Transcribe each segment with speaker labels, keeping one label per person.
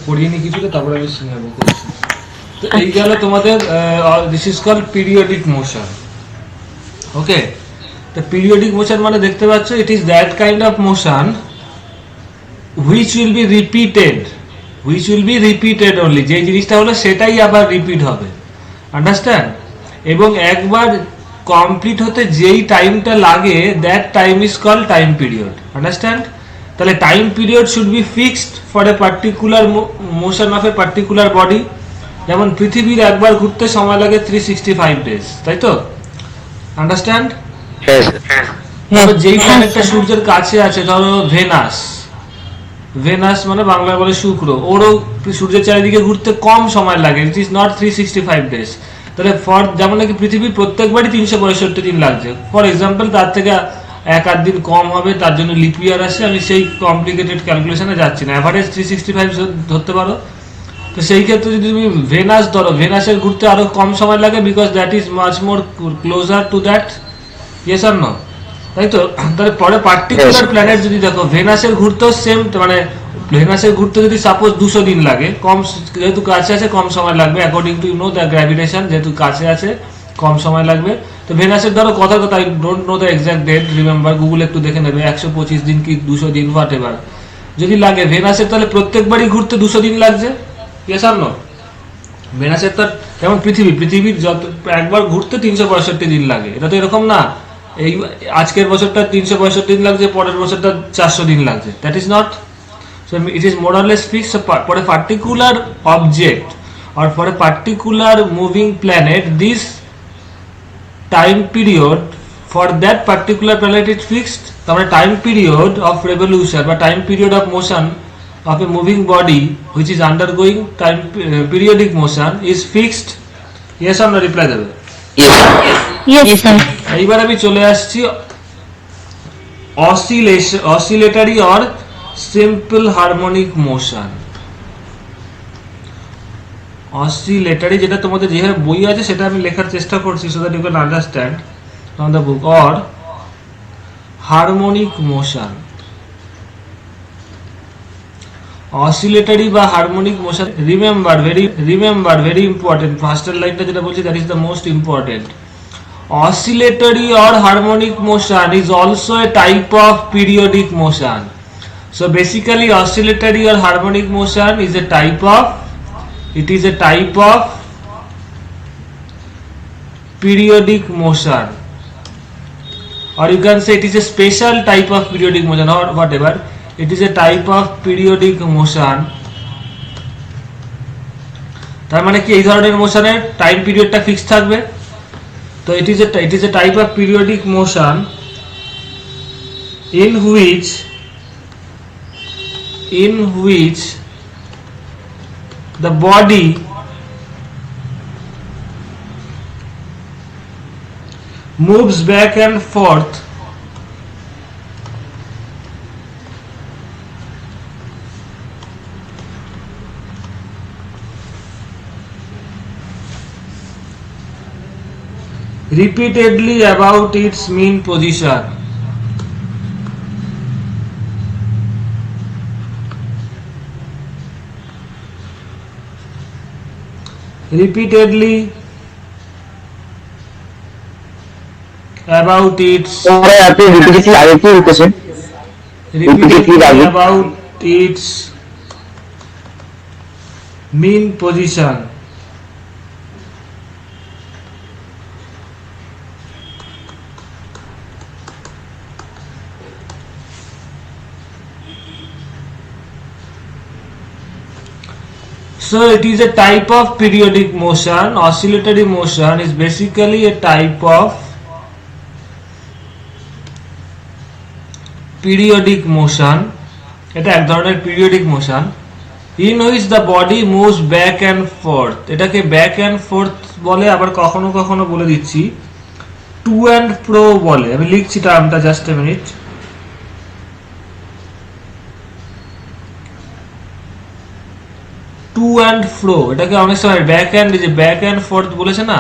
Speaker 1: পড়িয়ে নি কিছুটা, তারপরে আমি সিনেমা করছি। তো এই গেল তোমাদের this is called periodic motion. Okay, তো পিরিয়ডিক মোশন মানে দেখতে পাচ্ছ, it is that kind of motion which will be repeated, which will be repeated only, যে জিনিসটা হলো সেটাই আবার রিপিট হবে, আন্ডারস্ট্যান্ড? এবং একবার কমপ্লিট হতে যেই টাইমটা লাগে, that time is call time period, understand? তাহলে time period should be fixed for a particular motion of a particular body. যেমন পৃথিবীর একবার ঘুরতে সময় লাগে 365 ডেজ, তাই তো? আন্ডারস্ট্যান্ড? যেই প্ল্যানেটটা সূর্যের কাছে আছে, ধরো ভেনাস, ভেনাস মানে বাংলা বলে শুক্র, ওরও সূর্যের চারিদিকে ঘুরতে কম সময় লাগে, ইট ইজ নট 365 ডেজ। তাহলে যেমন নাকি পৃথিবীর প্রত্যেকবারই 365 দিন লাগছে, ফর এক্সাম্পল, তার থেকে এক আধ দিন কম হবে, তার জন্য লিপ ইয়ার আসে, আমি সেই কমপ্লিকেটেড ক্যালকুলেশনে যাচ্ছি না, অ্যাভারেজ 365 ধরতে পারো। তো সেই ক্ষেত্রে যদি তুমি ভেনাস ধরো, ভেনাসের ঘুরতে আরো কম সময় লাগে, because that is much more closer to that, yes or no? তাই তো? তাহলে পরে পার্টিকুলার প্ল্যানেট যদি দেখো, ভেনাসের ঘুরতেও সেম, মানে ভেনাসের ঘুরতে যদি সাপোজ 200 দিন লাগে, কম, যেহেতু কাছে আছে কম সময় লাগবে, অ্যাকর্ডিং টু দ্য গ্র্যাভিটেশন, যেহেতু কাছে আছে কম সময় লাগবে। তো ভেনাসের ধরো কথা কথা, I don't know the exact date, remember, Google একটু দেখে নেবে, 125 দিন কি 200 দিন, হোয়াট এভার যদি লাগে ভেনাসের, তাহলে প্রত্যেকবারই ঘুরতে 200 দিন লাগছে, ইয়েস অর নো? ভেনাসের তো যেমন পৃথিবীর যত একবার ঘুরতে 365 দিন লাগে, এটা তো এরকম না এই আজকের বছরটা 365 দিন লাগছে, পরের বছরটা 400 দিন লাগছে, that is not. So it is more or less fixed for a particular object or for a particular moving planet, this time period for that particular planet is fixed. তাহলে time period of revolution বা time period of motion of a moving body which is undergoing time periodic motion is fixed. Yes or no? reply দেবে।
Speaker 2: Yes, sir.
Speaker 1: এইবার আমি চলে আসছি oscillatory or simple harmonic motion। oscillatory যেটা তোমাদের যেভাবে বই আছে সেটা আমি লেখার চেষ্টা করছি, so that you can understand from the book, or harmonic motion। oscillatory বা harmonic motion, remember very important, ফার্স্টের লাইনটা যেটা বলছি that is the most important। oscillatory or harmonic motion is also a type of periodic motion। So basically oscillatory or harmonic motion is a type of, it is a type of periodic motion, or you can say it is a special type of periodic motion, or whatever, it is a type of periodic motion। তার মানে কি এই ধরনের মোশনের time পিরিয়ডটা fix থাকবে। তো it is a type of periodic motion in which the body moves back and forth repeatedly about its mean position। repeatedly about its mean position। So it is a type of periodic motion। oscillatory motion is basically a type of periodic motion, এটা এক ধরনের periodic motion in which the body moves back and forth। এটাকে back and forth বলে, আবার কখনো কখনো বলে দিচ্ছি to and fro বলে। আমি লিখছি টার্মটা, just a minute. To and fro, এটাকে অনেক সময় ব্যাক অ্যান্ড, যে ব্যাক অ্যান্ড ফোর্থ বলেছে না,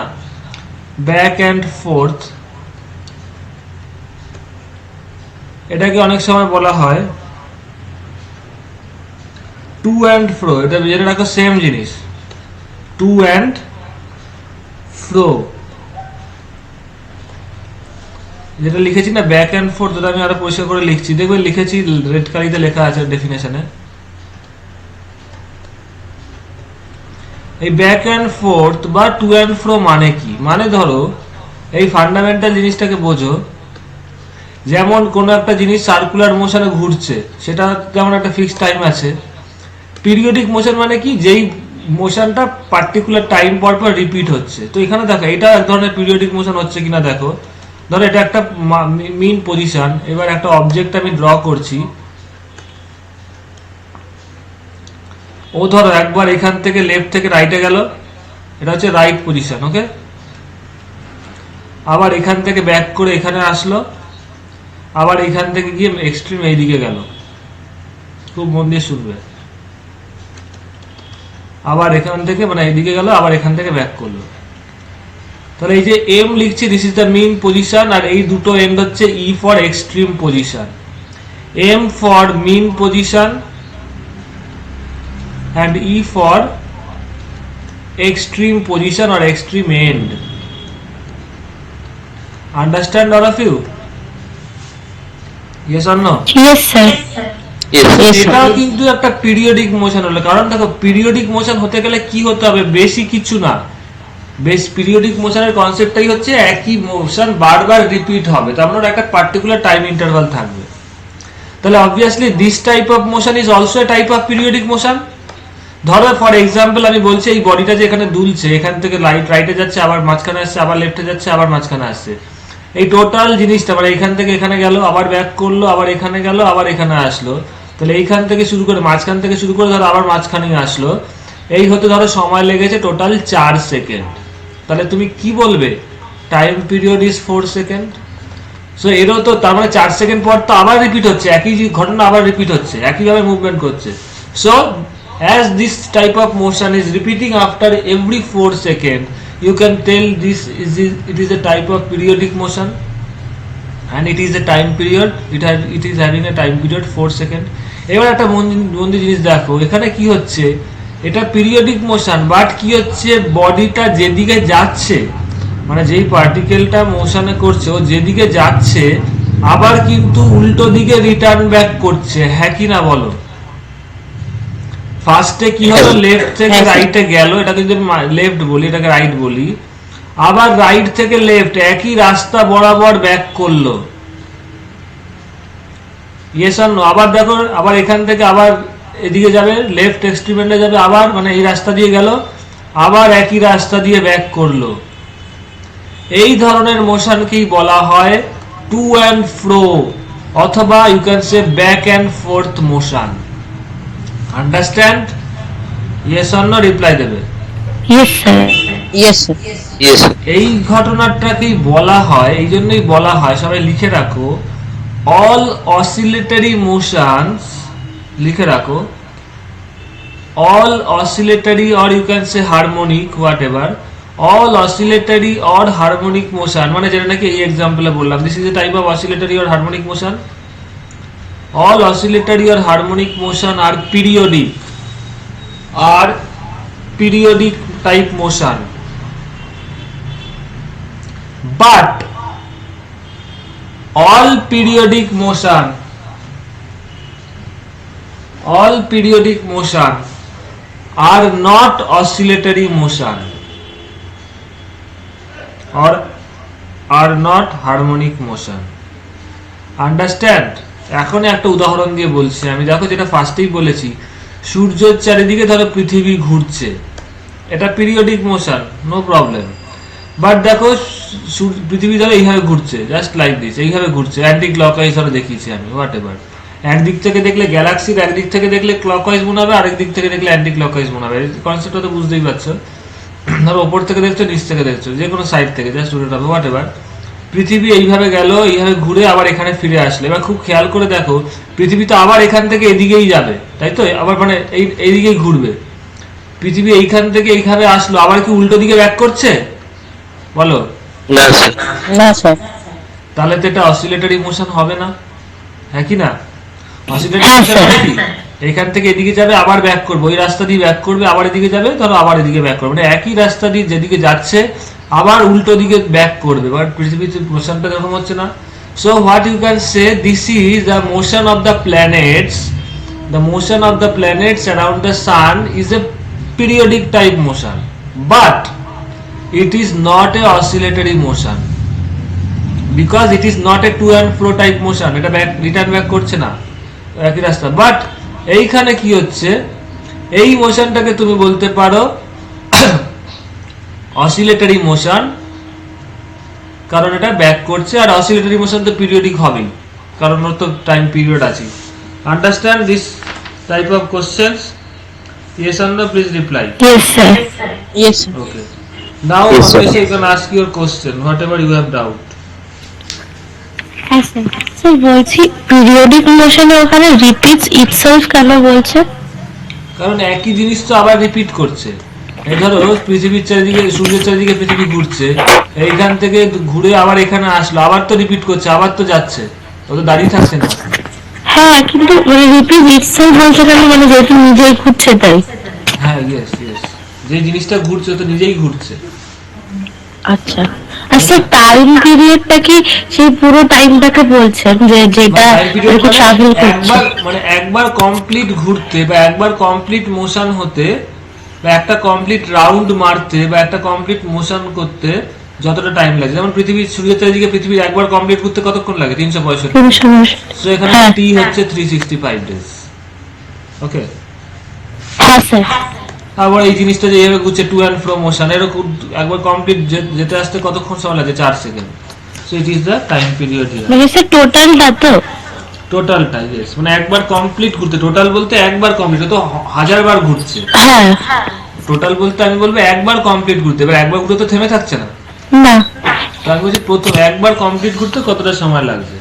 Speaker 1: ব্যাক অ্যান্ড ফোর্থ, এটাকে অনেক সময় বলা হয় টু অ্যান্ড ফ্রো, এটা যেটা রাখো সেম জিনিস, টু অ্যান্ড ফ্রো, যেটা লিখেছি না ব্যাক অ্যান্ড ফোর্থ, যেটা আমি আরো পরিষ্কার করে লিখছি, দেখবে লিখেছি রেড কালিতে লেখা আছে ডেফিনেশনে। এই ব্যাক অ্যান্ড ফোর্থ বা টু অ্যান্ড ফ্রো মানে কি? মানে ধরো এই ফান্ডামেন্টাল জিনিসটাকে বোঝো, যেমন কোনো একটা জিনিস সার্কুলার মোশনে ঘুরছে, সেটা যেমন একটা ফিক্সড টাইম আছে। পিরিয়ডিক মোশন মানে কি? যেই মোশনটা পার্টিকুলার টাইম পর পর রিপিট হচ্ছে। তো এখানে দেখো এটা এক ধরনের পিরিয়ডিক মোশন হচ্ছে কিনা দেখো। ধরো এটা একটা মিন পজিশন, এবার একটা অবজেক্ট আমি ড্র করছি, ও ধরো একবার এখান থেকে লেফট থেকে রাইটে গেল, এটা হচ্ছে রাইট পজিশন, ওকে। আবার এখান থেকে ব্যাক করে এখানে আসলো, আবার এখান থেকে গিয়ে এক্সট্রিম এইদিকে গেল, খুব মন দিয়ে শুনবে। আবার এখান থেকে মানে এইদিকে গেল, আবার এখান থেকে ব্যাক করলো। তাহলে এই যে এম লিখছি, this is the mean position, আর এই দুটো এন্ড হচ্ছে E for extreme position, M for mean position and E for extreme position or extreme end. Understand all of you? Yes or no?
Speaker 2: Yes, sir.
Speaker 3: Yes.
Speaker 2: Yes,
Speaker 1: এটাও
Speaker 2: sir.
Speaker 1: কিন্তু একটা periodic motion হলো, কারণ দেখো periodic motion হতে গেলে কি হতে হবে? বেশি কিছু না, বেশ পিরিয়ডিক মোশনের কনসেপ্টটাই হচ্ছে একই মোশন বারবার রিপিট হবে, তার মানে একটা পার্টিকুলার টাইম ইন্টারভাল থাকবে। তাহলে obviously this type of motion is also a type of periodic motion. ধরো ফর এক্সাম্পল আমি বলছি এই বডিটা যে এখানে দুলছে, এখান থেকে রাইটে যাচ্ছে, আবার মাঝখানে আসছে, আবার লেফটে যাচ্ছে, আবার মাঝখানে আসছে, এই টোটাল জিনিসটা মানে এখান থেকে এখানে গেল, আবার ব্যাক করলো, আবার এখানে গেল, আবার এখানে আসলো। তাহলে এইখান থেকে শুরু করে মাঝখান থেকে শুরু করে ধরো আবার মাঝখানে আসলো, এই হতে ধরো সময় লেগেছে টোটাল 4 সেকেন্ড। তাহলে তুমি কি বলবে? Time period is 4 second. So এরও তো তার মানে 4 সেকেন্ড পর তো আবার রিপিট হচ্ছে, একই ঘটনা আবার রিপিট হচ্ছে, একইভাবে মুভমেন্ট করছে। So as this type of motion is repeating after every 4 seconds, you can tell it is a type of periodic motion, and it is a time period, it is having a time period 4 seconds. এবার একটা বন্ধু জিনিস দেখো, এখানে কি হচ্ছে, এটা periodic motion, but কি হচ্ছে, বডিটা যেদিকে যাচ্ছে মানে যেই পার্টিকেলটা মোশনে করছে ও যেদিকে যাচ্ছে আবার কিন্তু উল্টো দিকে রিটার্ন ব্যাক করছে, হ্যাঁ কি না বলো? ফার্স্টে কি হলো, লেফট থেকে রাইটে গেল, এটা কিন্তু লেফট বলি, এটাকে রাইট বলি, আবার রাইট থেকে লেফট একই রাস্তা বরাবর ব্যাক করলো, ইয়েস অর নো? আবার দেখো আবার এখান থেকে আবার এদিকে যাবে, লেফট এক্সট্রিমেন্টে যাবে, আবার মানে এই রাস্তা দিয়ে গেল, আবার একই রাস্তা দিয়ে ব্যাক করলো। এই ধরনের মোশনকেই বলা হয় টু অ্যান্ড ফ্রো, অথবা you can say back and forth motion. Understand? Yes or no reply দেবে।
Speaker 2: Yes, sir.
Speaker 3: Yes, sir. Yes, sir.
Speaker 1: এই ঘটনাটাকেই বলা হয়, এই জন্যই বলা হয়, সবাই লিখে রাখো, অল অসিলেটরি মোশনস, লিখে রাখো, all oscillatory or you can say harmonic whatever, all oscillatory or harmonic motion, মানে যেটা নাকি এই এক্সাম্পলে বললাম, this is a type of oscillatory or harmonic motion. All oscillatory or harmonic motion are periodic type motion, but all periodic motion are not oscillatory motion or are not harmonic motion. Understand? এখন একটা উদাহরণ দিয়ে বলছি আমি, দেখো যেটা ফার্স্টেই বলেছি, সূর্যের চারিদিকে ধরো পৃথিবী ঘুরছে, এটা periodic motion, no problem. But দেখো পৃথিবী ধরো এইভাবে ঘুরছে, জাস্ট লাইক দিস, এইভাবে ঘুরছে, অ্যান্টি ক্লকওয়াইজ ধরো দেখিয়েছি আমি, হোয়াট এভার। একদিক থেকে দেখলে গ্যালাক্সির একদিক থেকে দেখলে ক্লকওয়াইজ মনে হবে, আরেক দিক থেকে দেখলে অ্যান্টি ক্লকওয়াইজ মনে হবে। কনসেপ্টটা তো বুঝতেই পারছো। ধরো ওপর থেকে দেখছো, নিচ থেকে দেখছো, যে কোনো সাইড থেকে জাস্ট উল্টো হবে, হোয়াট এভার। পৃথিবী এইভাবে গেল, এইভাবে ঘুরে আবার এখানে ফিরে আসলে, এবার খুব খেয়াল করে দেখো পৃথিবী তো আবার এখান থেকে এদিকেই যাবে, তাই তো? আবার মানে এইদিকেই ঘুরবে। পৃথিবী এইখান থেকে এইভাবে আসলো, আবার কি উল্টো দিকে ব্যাক করছে? বলো।
Speaker 3: না স্যার।
Speaker 2: No, sir.
Speaker 1: তাহলে তো এটা অসিলেটরি মোশন হবে না, হ্যাঁ কি না? অসিলেটরি
Speaker 2: হ্যাঁ,
Speaker 1: মোশন
Speaker 2: স্যার।
Speaker 1: মানে কি? এখান থেকে এদিকে যাবে আবার ব্যাক করবে, ওই রাস্তা দিয়ে ব্যাক করবে আবার এদিকে যাবে, ধরো আবার এদিকে ব্যাক করবে, মানে একই রাস্তা দিয়ে যেদিকে যাচ্ছে আবার উল্টো দিকে ব্যাক করবে, বাট পৃথিবীর মোশনটা এরকম হচ্ছে না। So what you can say, this is the motion of the planets, the motion of the planets around the sun is a periodic type motion, but it is not a oscillatory motion because it is not a to and fro type motion, এটা back return back করছে না একই রাস্তা। But এইখানে কি হচ্ছে, এই মোশনটাকে তুমি বলতে পারো অসিলেটরি মোশন, কারণ এটা ব্যাক করছে, আর অসিলেটরি মোশন তো পিরিয়ডিক হবেই কারণ ওর তো টাইম পিরিয়ড আছে। Understand this type of questions? Yes or no? Please reply.
Speaker 2: Yes, sir.
Speaker 3: Yes, sir.
Speaker 1: Okay. Now,
Speaker 3: Yes, sir.
Speaker 1: Amesha, you can ask your question, whatever you have doubt.
Speaker 2: হ্যাঁ sir. Sir বলছি periodic মোশনে ওখানে repeats itself কেন বলছে?
Speaker 1: কারণ একই জিনিস তো আবার রিপিট করছে। এই ধরো পৃথিবীর চারিদিকে, সূর্যের চারিদিকে পৃথিবী ঘুরছে, এইখান থেকে ঘুরে আবার এখানে আসলো, আবার তো রিপিট করছে, আবার তো যাচ্ছে, ও তো দাঁড়িয়ে থাকছে না।
Speaker 2: হ্যাঁ কিন্তু মানে রিপিট ইটসেলফ বলছে কেন, মানে যেহেতু নিজেই ঘুরছে তাই?
Speaker 1: হ্যাঁ, ইয়েস ইয়েস, যে জিনিসটা ঘুরছে ও তো নিজেই ঘুরছে।
Speaker 2: আচ্ছা। আর স্যার টাইম পিরিয়ডটা কি সেই পুরো টাইমটাকে বলছেন যে যেটা
Speaker 1: time period
Speaker 2: এরকম ট্রাভেল করছে?
Speaker 1: একবার কমপ্লিট ঘুরতে বা একবার কমপ্লিট মোশন হতে বা একটা কমপ্লিট রাউন্ড মারতে বা একটা কমপ্লিট মোশন করতে যতটা টাইম লাগে, যেমন পৃথিবীর সূর্যের চারিদিকে পৃথিবীর একবার কমপ্লিট করতে কতক্ষণ লাগে? 365। সো এখানে
Speaker 2: হ্যাঁ।
Speaker 1: টি হচ্ছে 365 ডেজ। ওকে,
Speaker 2: হ্যাঁ স্যার।
Speaker 1: আবার এই জিনিসটা যে এইভাবে ঘুরছে টু অ্যান্ড ফ্রো মোশন, এরকম একবার কমপ্লিট যেতে আসতে কতক্ষণ সময় লাগে? 4 second. So it is the time period here.
Speaker 2: মানে স্যার টোটালটা তো?
Speaker 1: টোটালটা, ইয়েস, মানে একবার কমপ্লিট ঘুরতে, টোটাল বলতে একবার কমপ্লিট, তো 1000 বার ঘুরছে।
Speaker 2: হ্যাঁ।
Speaker 1: টোটাল বলতে আমি বলবো একবার কমপ্লিট ঘুরতে, এবার একবার ঘুরতে তো থেমে থাকছে না,
Speaker 2: না।
Speaker 1: তো আমি বলছি প্রথম একবার কমপ্লিট ঘুরতে কতটা সময় লাগছে।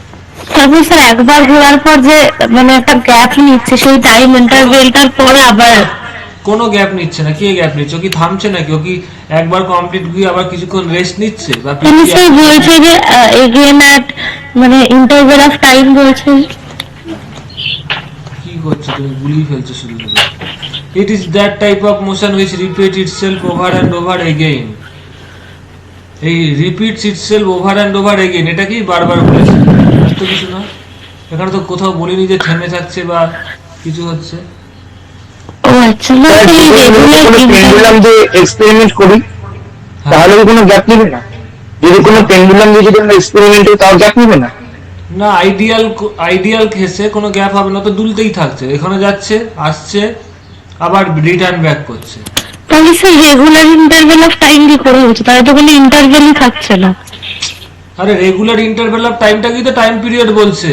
Speaker 2: তারপর স্যার একবার ঘোরার পর যে মানে একটা গ্যাপ নিচ্ছে, সেই টাইম ইন্টারভেলটার পরে আবার
Speaker 1: কোনো গ্যাপ নিচ্ছে না, কি গ্যাপ নিচ্ছে? ও কি থামছে নাকি? ও কি একবার কমপ্লিট ঘুরে আবার কিছুক্ষণ রেস্ট নিচ্ছে? বা
Speaker 2: তিনি স্যার বলছে যে এগেন অ্যাট মানে ইন্টারভেল অফ টাইম বলছে।
Speaker 1: কি করছো তুমি? গুলিয়ে ফেলছো শুরু করে। It is that type of motion which repeat itself over and over again. এই repeats itself over and over again, এটা কি বারবার বলেছে, আর তো কিছু না। এখানে তো কোথাও বলিনি যে থেমে থাকছে বা কিছু হচ্ছে।
Speaker 2: ও আচ্ছা। না এই
Speaker 4: পেন্ডুলাম যে এক্সপেরিমেন্ট করি তাহলে কি কোনো গ্যাপ নেবে না? যদি কোনো পেন্ডুলাম দিয়ে যদি আমরা এক্সপেরিমেন্ট করি তাও গ্যাপ নেবে না?
Speaker 1: না, আইডিয়াল কেসে কোনো গ্যাপ হবে না, তো দুলতেই থাকছে, এখানে যাচ্ছে আসছে আবার রিটার্ন ব্যাক করছে।
Speaker 2: তাহলে sir regular interval of time কি করে হচ্ছে? তাহলে তো কোনো ইন্টারভেলই থাকছে না।
Speaker 1: আরে রেগুলার ইন্টারভেল অফ টাইমটা কি তো টাইম পিরিয়ড বলছে,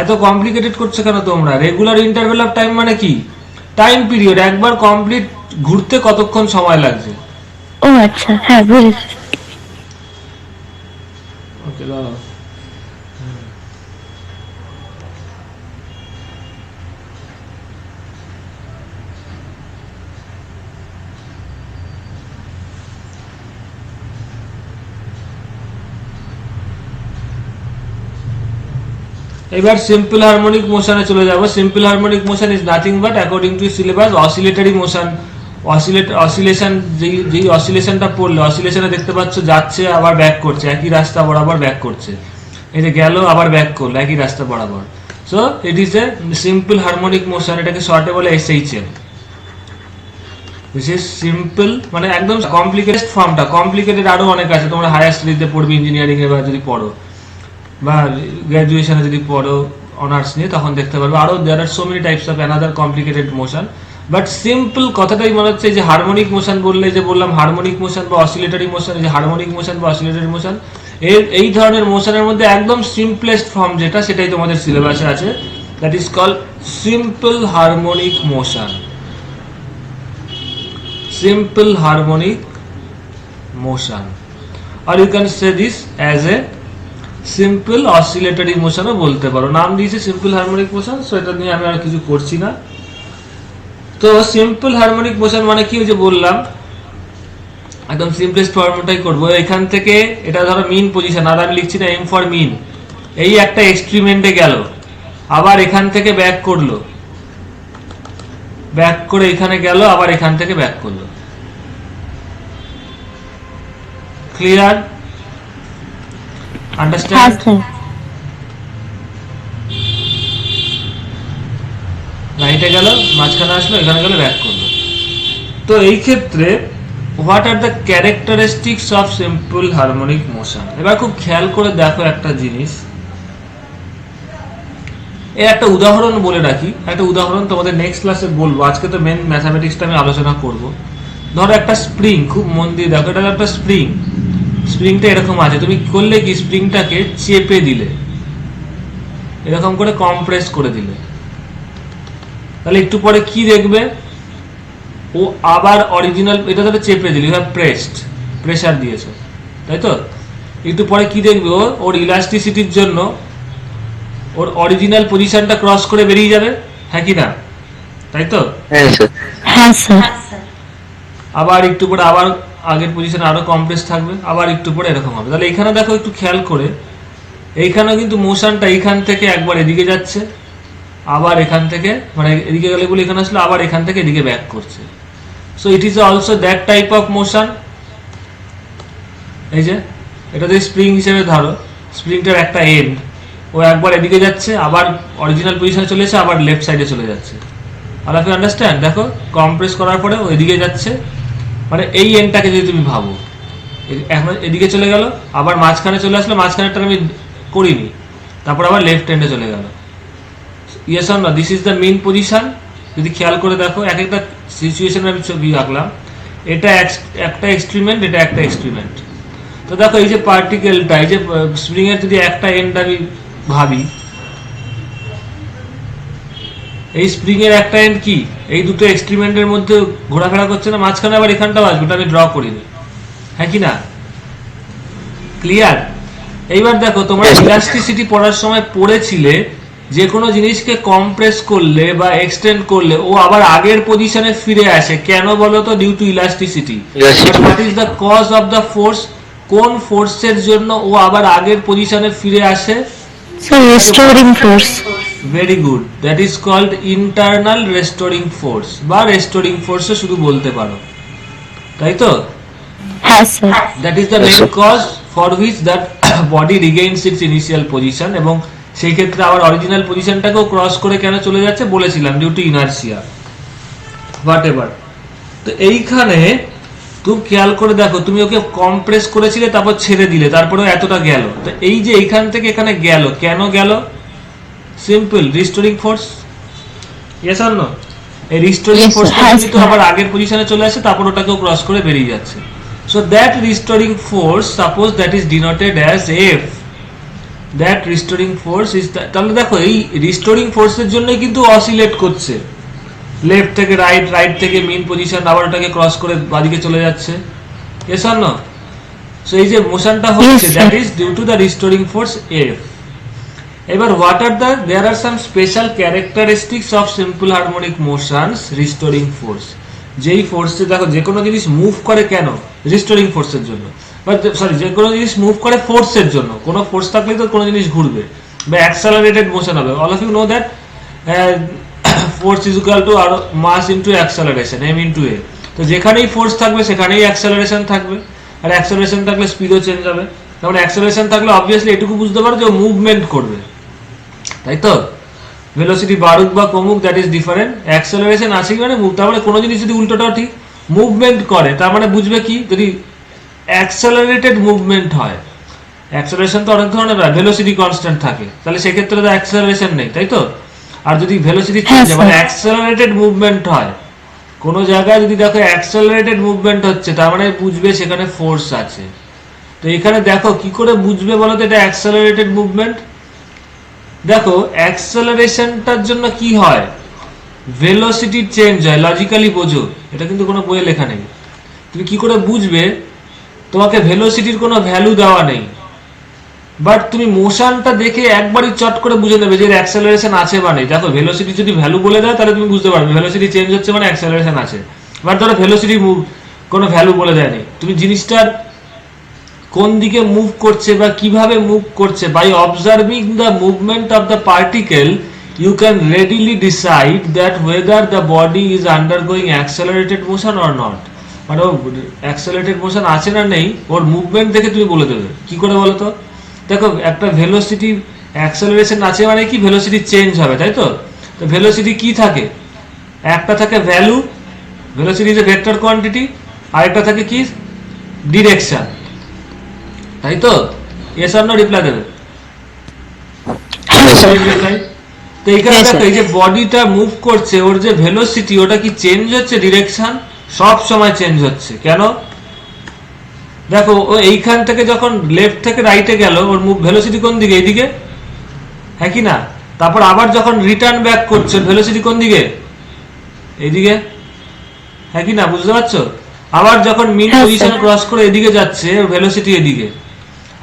Speaker 1: এত কমপ্লিকেটেড করছে কেন তোমরা? রেগুলার ইন্টারভেল অফ টাইম মানে কি? টাইম পিরিয়ড, একবার কমপ্লিট ঘুরতে কতক্ষণ সময় লাগছে।
Speaker 2: ও আচ্ছা, হ্যাঁ বুঝেছি।
Speaker 1: ওকে, দাঁড়াও। এবার সিম্পল হারমোনিক মোশনে চলে যাব। Simple harmonic motion is nothing but according to syllabus oscillatory motion. Oscillation, যেই অসিলেশনটা পড়লে, অসিলেশনে দেখতে পাচ্ছ যাচ্ছে আবার ব্যাক করছে, একই রাস্তা বরাবর ব্যাক করছে, এই যে গেল আবার ব্যাক করলো একই রাস্তা বরাবর। So it is a simple harmonic motion, এটাকে শর্টে বলে SHM। দিস ইজ সিম্পল, মানে একদম কমপ্লিকেটেড ফর্মটা, কমপ্লিকেটেড আরো অনেক আছে, তোমরা হায়ার স্টাডিতে পড়বে, ইঞ্জিনিয়ারিং এ বা যদি পড়ো বা গ্র্যাজুয়েশনে যদি পড়ো অনার্স নিয়ে, তখন দেখতে পারবে আরো there are so many types of another complicated motion. But simple কথাটাই মনে হচ্ছে যে হারমোনিক মোশন বললে, যে বললাম হারমোনিক মোশন বা অসিলেটরি মোশন, এই যে হারমোনিক মোশন বা অসিলেটরি মোশন, এই ধরনের মোশনের মধ্যে একদম সিম্পলেস্ট ফর্ম যেটা, সেটাই তোমাদের সিলেবাসে আছে, that is called simple harmonic motion. Simple harmonic motion, or you can say this as a simple oscillatory মোশনও বলতে পারো, নাম দিয়েছে সিম্পল হারমোনিক মোশন। সো এটা নিয়ে আমি আর কিছু করছি না। তো সিম্পল হারমোনিক মোশন মানে কি, যে বললাম একদম সিম্পলেস্ট ফর্মটাই করবো। এখান থেকে এটা ধরো মিন পজিশন, আর আমি লিখছি না এম ফর মিন, এই একটা এক্সট্রিমেন্টে গেল, আবার এখান থেকে ব্যাক করলো, ব্যাক করে এখানে গেল, আবার এখান থেকে ব্যাক করলো। ক্লিয়ার?
Speaker 2: হ্যাঁ
Speaker 1: আন্ডারস্ট্যান্ড?
Speaker 2: স্যার।
Speaker 1: রাইটে গেল, মাঝখানে আসলো, এখানে গেল, ব্যাক করলো। তো এই ক্ষেত্রে what are the characteristics of simple harmonic motion? এবার খুব খেয়াল করে দেখো একটা জিনিস। এর একটা উদাহরণ বলে রাখি, একটা উদাহরণ তোমাদের নেক্সট ক্লাসে বলবো, আজকে তো মেন ম্যাথামেটিক্সটা আমি আলোচনা করব। ধরো একটা স্প্রিং, খুব মন দিয়ে দেখো, এটা একটা স্প্রিং। স্প্রিংটা এরকম আছে, তুমি করলে কি স্প্রিংটাকে চেপে দিলে, এরকম করে কম্প্রেস করে দিলে, তাহলে একটু পরে কি দেখবে, ও আবার অরিজিনাল, এটা ধরে চেপে দিলে, ইউ হ্যাভ প্রেসড, প্রেসার দিয়েছো, তাই তো? একটু পরে কি দেখবে, ওর ইলাস্টিসিটির জন্য ওর অরিজিনাল পজিশনটা ক্রস করে বেরিয়ে যাবে, হ্যাঁ কি না? তাই তো?
Speaker 3: হ্যাঁ স্যার।
Speaker 2: হ্যাঁ স্যার।
Speaker 1: আবার একটু পরে আবার আগের পজিশনে আরো কমপ্রেস থাকবে, আবার একটু পরে এরকম হবে। তাহলে এখানে দেখো একটু খেয়াল করে, এইখানেও কিন্তু মোশনটা এইখান থেকে একবার এদিকে যাচ্ছে, আবার এখান থেকে, মানে এদিকে গেলে বলে এখানে আসলে, আবার এখান থেকে এদিকে ব্যাক করছে। So it is also that type of motion. এই যে এটা যদি স্প্রিং হিসেবে ধরো, স্প্রিংটার একটা এন্ড, ও একবার এদিকে যাচ্ছে, আবার অরিজিনাল পজিশনে চলে এসে আবার লেফট সাইডে চলে যাচ্ছে। All of you understand? দেখো কম্প্রেস করার পরে ও এদিকে যাচ্ছে, মানে এই এন্ডটাকে যদি তুমি ভাবো, এখন এদিকে চলে গেল, আবার মাঝখানে চলে আসলো, মাঝখানেরটা আমি করিনি, তারপর আবার লেফট এন্ডে চলে গেল। Yes or no? This is the mean position. যদি খেয়াল করে দেখো, এক একটা সিচুয়েশনে আমি ছবি আঁকলাম, এটা একটা এক্সট্রিমেন্ট, এটা একটা এক্সট্রিমেন্ট। তো দেখো এই যে পার্টিকেলটা, এই যে স্প্রিং এর যদি একটা এন্ড আমি ভাবি, এই স্প্রিং এর একটা এন্ড কি, এই দুটো এক্সট্রিমেন্টের মধ্যে ঘোরাফেরা করছে না, মাঝখানে আবার এখানটাও আসবে, ওটা আমি ড্র করিনি, হ্যাঁ কি না? ক্লিয়ার? এইবার দেখো, তোমরা ইলাস্টিসিটি পড়ার সময় পড়েছিলে, যে কোনো জিনিসকে কম্প্রেস করলে বা এক্সটেন্ড করলে ও আবার আগের পজিশনে ফিরে আসে, কেন বলো তো? Due to elasticity. What is the cause of the force? কোন ফোর্সের জন্য ও আবার আগের পজিশনে ফিরে আসে?
Speaker 2: Sir restoring force.
Speaker 1: Very good, that is called internal restoring force, বা রেস্টোরিং ফোর্সও শুধু বলতে পারো, তাই তো?
Speaker 2: হ্যাঁ sir.
Speaker 1: That is the main cause for which that body regains its initial position, এবং সেই ক্ষেত্রে আবার অরিজিনাল পজিশনটাকেও ক্রস করে কেন চলে যাচ্ছে বলেছিলাম, due to inertia, whatever. তো এইখানে তুমি খেয়াল করে দেখো, তুমি ওকে কম্প্রেস করেছিলে, তারপর ছেড়ে দিলে, তারপরে এতটা গেল, তো এই যে এইখান থেকে এখানে গেল, কেন গেল? Simple, restoring force. Yes or no? এই রিস্টোরিং
Speaker 2: Yes,
Speaker 1: ফোর্সটা
Speaker 2: sir.
Speaker 1: কিন্তু আবার আগের পজিশনে চলে আসে, তারপর ওটাকেও ক্রস করে বেরিয়ে যাচ্ছে। So that restoring force, suppose that is denoted as F, that restoring force is, তাহলে দেখো এই রিস্টোরিং ফোর্সের জন্যই কিন্তু অসিলেট করছে, লেফট থেকে রাইট, রাইট থেকে মেইন পজিশন, আবার ওটাকে ক্রস করে বাদিকে চলে যাচ্ছে। Yes or no? সো এই যে মোশনটা হচ্ছে,
Speaker 2: Yes, sir.
Speaker 1: That is due to the restoring force F. এবার what are the, there are some special characteristics of simple harmonic motions restoring force. যেই ফোর্সে দেখো যে কোনো জিনিস মুভ করে, কেন? রিস্টোরিং ফোর্সের জন্য, সরি, যে কোনো জিনিস মুভ করে ফোর্সের জন্য। কোনো ফোর্স থাকলেই তো কোনো জিনিস ঘুরবে বা অ্যাক্সেলারেটেড মোশন হবে। All of you know that force is equal to আর mass into acceleration, M into A. তো যেখানেই ফোর্স থাকবে সেখানেই অ্যাক্সেলারেশন থাকবে, আর অ্যাক্সেলারেশন থাকলে স্পিডও চেঞ্জ হবে। তারপরে অ্যাক্সেলারেশন থাকলে অবভিয়াসলি এটুকু বুঝতে পারো যে ও মুভমেন্ট করবে, তাই তো? ভেলোসিটি বাড়ুক বা কমুক, দ্যাট ইজ ডিফারেন্ট। অ্যাক্সেলারেশন আছে মানে মুভ, তার মানে কোনো জিনিস যদি উল্টোটাও ঠিক মুভমেন্ট করে, তার মানে বুঝবে কি, যদি অ্যাক্সেলারেটেড মুভমেন্ট হয়, অ্যাক্সেলারেশন তো অনেক ধরনের হয়, ভেলোসিটি কনস্ট্যান্ট থাকে, তাহলে সেক্ষেত্রে তো অ্যাক্সেলারেশন নেই, তাই তো? আর যদি ভেলোসিটি চেঞ্জ হয়, মানে অ্যাক্সেলারেটেড মুভমেন্ট হয় কোনো জায়গায়, যদি দেখো অ্যাক্সেলারেটেড মুভমেন্ট হচ্ছে, তার মানে বুঝবে সেখানে ফোর্স আছে। তো এখানে দেখো কি করে বুঝবে বলো তো এটা অ্যাক্সেলারেটেড মুভমেন্ট? দেখো অ্যাক্সেলারেশনটার জন্য কি হয়, ভেলোসিটি চেঞ্জ হয়, লজিক্যালি বোঝো, এটা কিন্তু কোনো বইয়ে লেখা নেই। তুমি কি করে বুঝবে? তোমাকে ভেলোসিটির কোনো ভ্যালু দেওয়া নেই, বাট তুমি মোশনটা দেখে একবারই চট করে বুঝে নেবে যে অ্যাক্সেলারেশন আছে বা নেই। দেখো ভেলোসিটি যদি ভ্যালু বলে দেয় তাহলে তুমি বুঝতে পারবে ভেলোসিটি চেঞ্জ হচ্ছে মানে অ্যাক্সেলারেশন আছে। বাট ধরো ভেলোসিটি কোনো ভ্যালু বলে দেয়নি, তুমি জিনিসটার কোন দিকে মুভ করছে বা কিভাবে মুভ করছে, by observing the movement of the particle you can readily decide that whether the body is undergoing accelerated motion or not. মানে অ্যাক্সেলারেটেড মোশন আছে না নেই ওর মুভমেন্ট দেখে তুমি বলে দেবে। কি করে বলো তো? দেখো একটা ভেলোসিটি অ্যাক্সেলারেশন আছে মানে কি ভেলোসিটি চেঞ্জ হবে, তাই তো? তো ভেলোসিটি কি থাকে? একটা থাকে value, velocity is a vector quantity, আর একটা থাকে কি ডিরেকশন, তাই তো? এস অর নো রিপ্লাই দেবে। তো এইখানে দেখো এই যে বডিটা মুভ করছে ওর যে ভেলোসিটি ওটা কি চেঞ্জ হচ্ছে? ডিরেকশন সব সময় চেঞ্জ হচ্ছে। কেন? দেখো ও এইখান থেকে যখন লেফট থেকে রাইটে গেল ওর মুভ ভেলোসিটি কোন দিকে? এইদিকে, হ্যাঁ কি না? তারপর আবার যখন রিটার্ন ব্যাক করছে ভেলোসিটি কোন দিকে? এইদিকে, হ্যাঁ কি না? বুঝতে পারছো? আবার যখন মিন পজিশন ক্রস করে এদিকে যাচ্ছে ওর ভেলোসিটি এদিকে,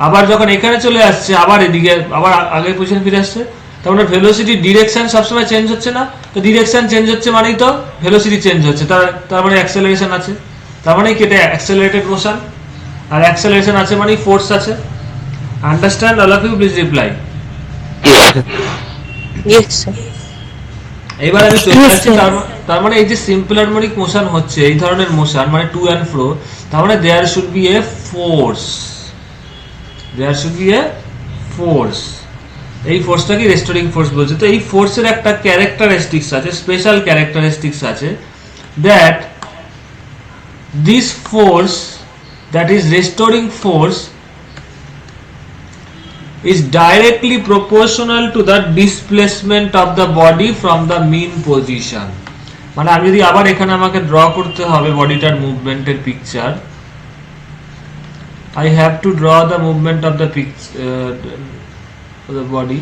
Speaker 1: আবার যখন এখানে চলে আসছে আবার এদিকে, আবার আগের পজিশন ফিরে আসছে। তার মানে ভেলোসিটি ডিরেকশন সবসময় চেঞ্জ হচ্ছে না? তো ডিরেকশন চেঞ্জ হচ্ছে মানেই তো ভেলোসিটি চেঞ্জ হচ্ছে, তার মানে অ্যাক্সেলারেশন আছে, তার মানে কি এটা অ্যাক্সেলারেটেড মোশন, আর অ্যাক্সেলারেশন আছে মানে ফোর্স আছে। Understand? All of you please reply.
Speaker 3: Yes, sir.
Speaker 1: এবার আমি চলে যাচ্ছি, তার মানে এই যে সিম্পল হারমোনিক মোশন হচ্ছে এই ধরনের মোশন মানে টু অ্যান্ড ফ্রো, তার মানে there should be a force, there should be a force. এই ফোর্সটাকে রেস্টোরিং ফোর্স বলছে। তো এই ফোর্সের একটা ক্যারেক্টারিস্টিক্স আছে, স্পেশাল ক্যারেক্টারিস্টিক্স আছে, that this force, that is restoring force, is directly proportional to the displacement of the body from the mean position. মানে আমি যদি আবার এখানে আমাকে ড্র করতে হবে বডিটার মুভমেন্টের picture, I have to draw the movement of the the body.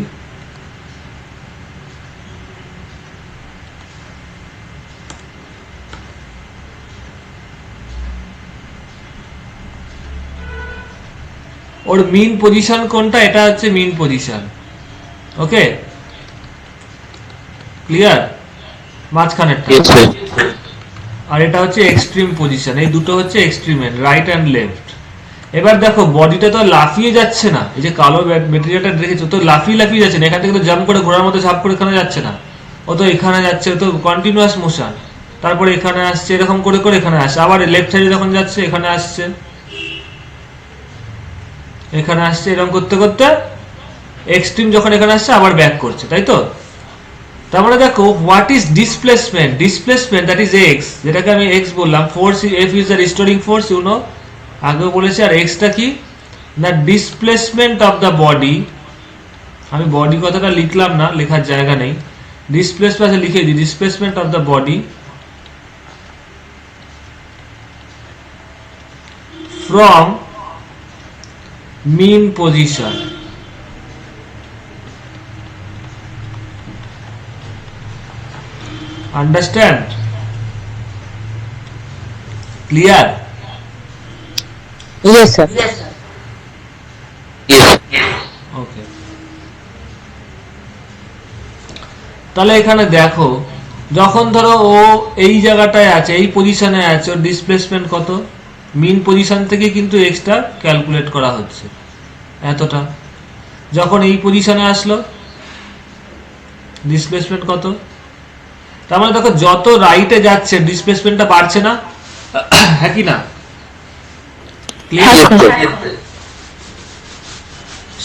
Speaker 1: ওর mean position কোনটা? এটা হচ্ছে মিন পজিশন। Okay, clear? মাঝখানেরটা।
Speaker 3: Yes, sir.
Speaker 1: আর এটা হচ্ছে এক্সট্রিম পজিশন। এই দুটো হচ্ছে extreme end, right and left. এবার দেখো বডিটা তো লাফিয়ে যাচ্ছে না, এই যে কালো মেটেরিয়ালটা দেখেছো তো লাফিয়ে লাফিয়ে যাচ্ছে না, এখান থেকে তো জাম্প করে ঘোড়ার মতো ঝাপ করে এখানে যাচ্ছে না, ও তো এখানে যাচ্ছে, তো কন্টিনিউয়াস মোশন। তারপরে এখানে আসছে, এরকম করে করে এখানে আসছে, আবার লেফট সাইডে যখন যাচ্ছে এখানে আসছে, এখানে আসছে, এরকম করতে করতে এক্সট্রিম যখন এখানে আসছে আবার ব্যাক করছে, তাই তো? তারপরে দেখো what is displacement? Displacement that is x, যেটাকে আমি এক্স বললাম। Force F is the restoring force, you know, আগেও বলেছি। আর এক্সটা কি? না ডিসপ্লেসমেন্ট অফ দ্য বডি। আমি বডি কথাটা লিখলাম না, লেখার জায়গা নেই, ডিসপ্লেসমেন্ট লিখে দিই, displacement of the body from mean position. Understand? Clear?
Speaker 3: Yes, sir. Yes.
Speaker 1: Okay. তাহলে এখানে দেখো যখন ধরো ও এই জায়গাটায় আছে, এই পজিশনে আছে, ওর ডিসপ্লেসমেন্ট কত? মিন পজিশন থেকে কিন্তু এক্সটা ক্যালকুলেট করা হচ্ছে এতটা। যখন এই পজিশনে আসলো ডিসপ্লেসমেন্ট কত? তার মানে দেখো যত রাইটে যাচ্ছে ডিসপ্লেসমেন্টটা বাড়ছে না, হ্যাঁ কি না?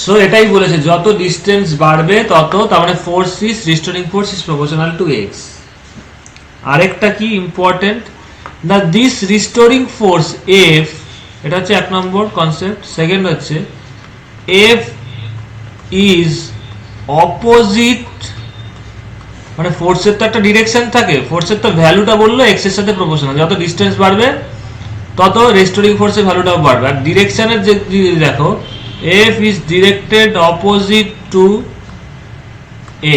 Speaker 1: সো এটাই বলেছে যত ডিস্টেন্স বাড়বে তত, তার মানে force is restoring force is proportional to x. আরেকটা কি ইম্পর্টেন্ট, না দিস রিস্টোরিং ফোর্স এফ, এটা হচ্ছে এক নম্বর কনসেপ্ট। সেকেন্ড হচ্ছে এফ ইজ অপোজিট, মানে ফোর্সের তো একটা ডিরেকশন থাকে, ফোর্সের তো ভ্যালুটা বললো এক্স এর সাথে প্রপোর্শনাল, যত ডিস্টেন্স বাড়বে তত রেস্টোরিং ফোর্সের ভ্যালুটাও বাড়বে। আর ডিরেকশনের যে দেখো F is directed opposite to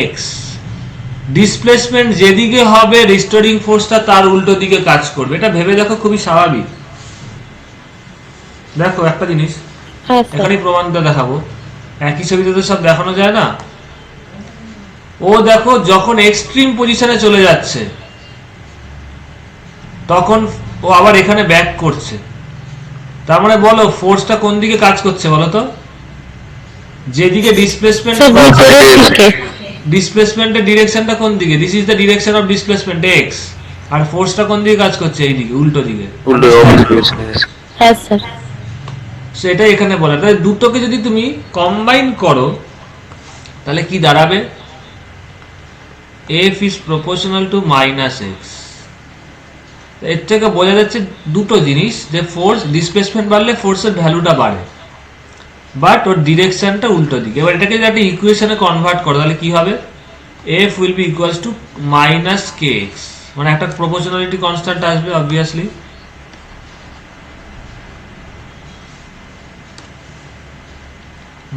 Speaker 1: x, displacement যেদিকে হবে রিস্টোরিং ফোর্সটা তার উল্টো দিকে কাজ করবে। এটা ভেবে দেখো, খুবই স্বাভাবিক। দেখো একটা জিনিস এখানে প্রমাণটা দেখাবো, একই ছবিতে তো সব দেখানো যায় না। ও দেখো যখন এক্সট্রিম পজিশনে চলে যাচ্ছে তখন ও আবার এখানে ব্যাক করছে, তার মানে বলো ফোর্সটা কোন দিকে কাজ করছে বলো তো? যেদিকে ডিসপ্লেসমেন্ট ডিসপ্লেসমেন্টের ডিরেকশনটা কোন দিকে? This is the direction of displacement X, আর ফোর্সটা কোন দিকে কাজ করছে? এই দিকে, উল্টো দিকে।
Speaker 3: উল্টো yes.
Speaker 2: হ্যাঁ স্যার।
Speaker 1: সেটা এখানে বলা। তাহলে দুটোকে যদি তুমি কম্বাইন করো তাহলে কি দাঁড়াবে? F is proportional to minus x। এর থেকে বোঝা যাচ্ছে দুটো জিনিস, যে ফোর্স ডিসপ্লেসমেন্ট বাড়লে ফোর্সের ভ্যালুটা বাড়ে, বাট ওর ডিরেকশনটা উল্টো দিকে। এবার এটাকে যদি একটা ইকুয়েশনে কনভার্ট করো তাহলে কি হবে? F will be equals to minus kx, মানে একটা প্রপোর্শনালিটি কনস্ট্যান্ট আসবে obviously.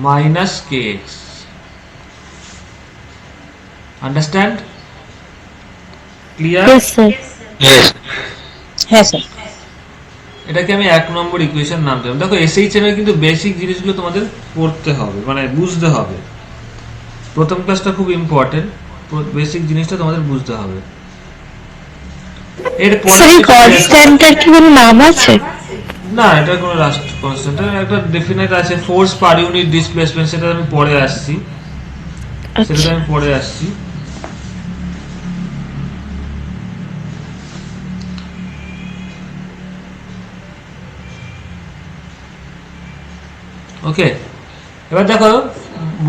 Speaker 1: minus kx, understand? clear?
Speaker 2: Yes sir.
Speaker 3: Yes.
Speaker 5: হ্যাঁ স্যার।
Speaker 1: এটাকে আমি 1 নম্বর ইকুয়েশন নাম দিলাম। দেখো এসএইচএম এর কিন্তু বেসিক জিনিসগুলো তোমাদের পড়তে হবে, মানে বুঝতে হবে। প্রথম ক্লাসটা খুব ইম্পর্টেন্ট, বেসিক জিনিসটা তোমাদের বুঝতে হবে। এর
Speaker 2: স্যার এই কনস্ট্যান্টের কি কোনো নাম আছে?
Speaker 1: না, এটা কোনো লাস্ট কনস্ট্যান্ট, একটা ডেফিনেট আছে, ফোর্স পার ইউনিট ডিসপ্লেসমেন্ট, সেটা আমি পরে আসছি, সেটা আমি পরে আসছি। ওকে, এবার দেখো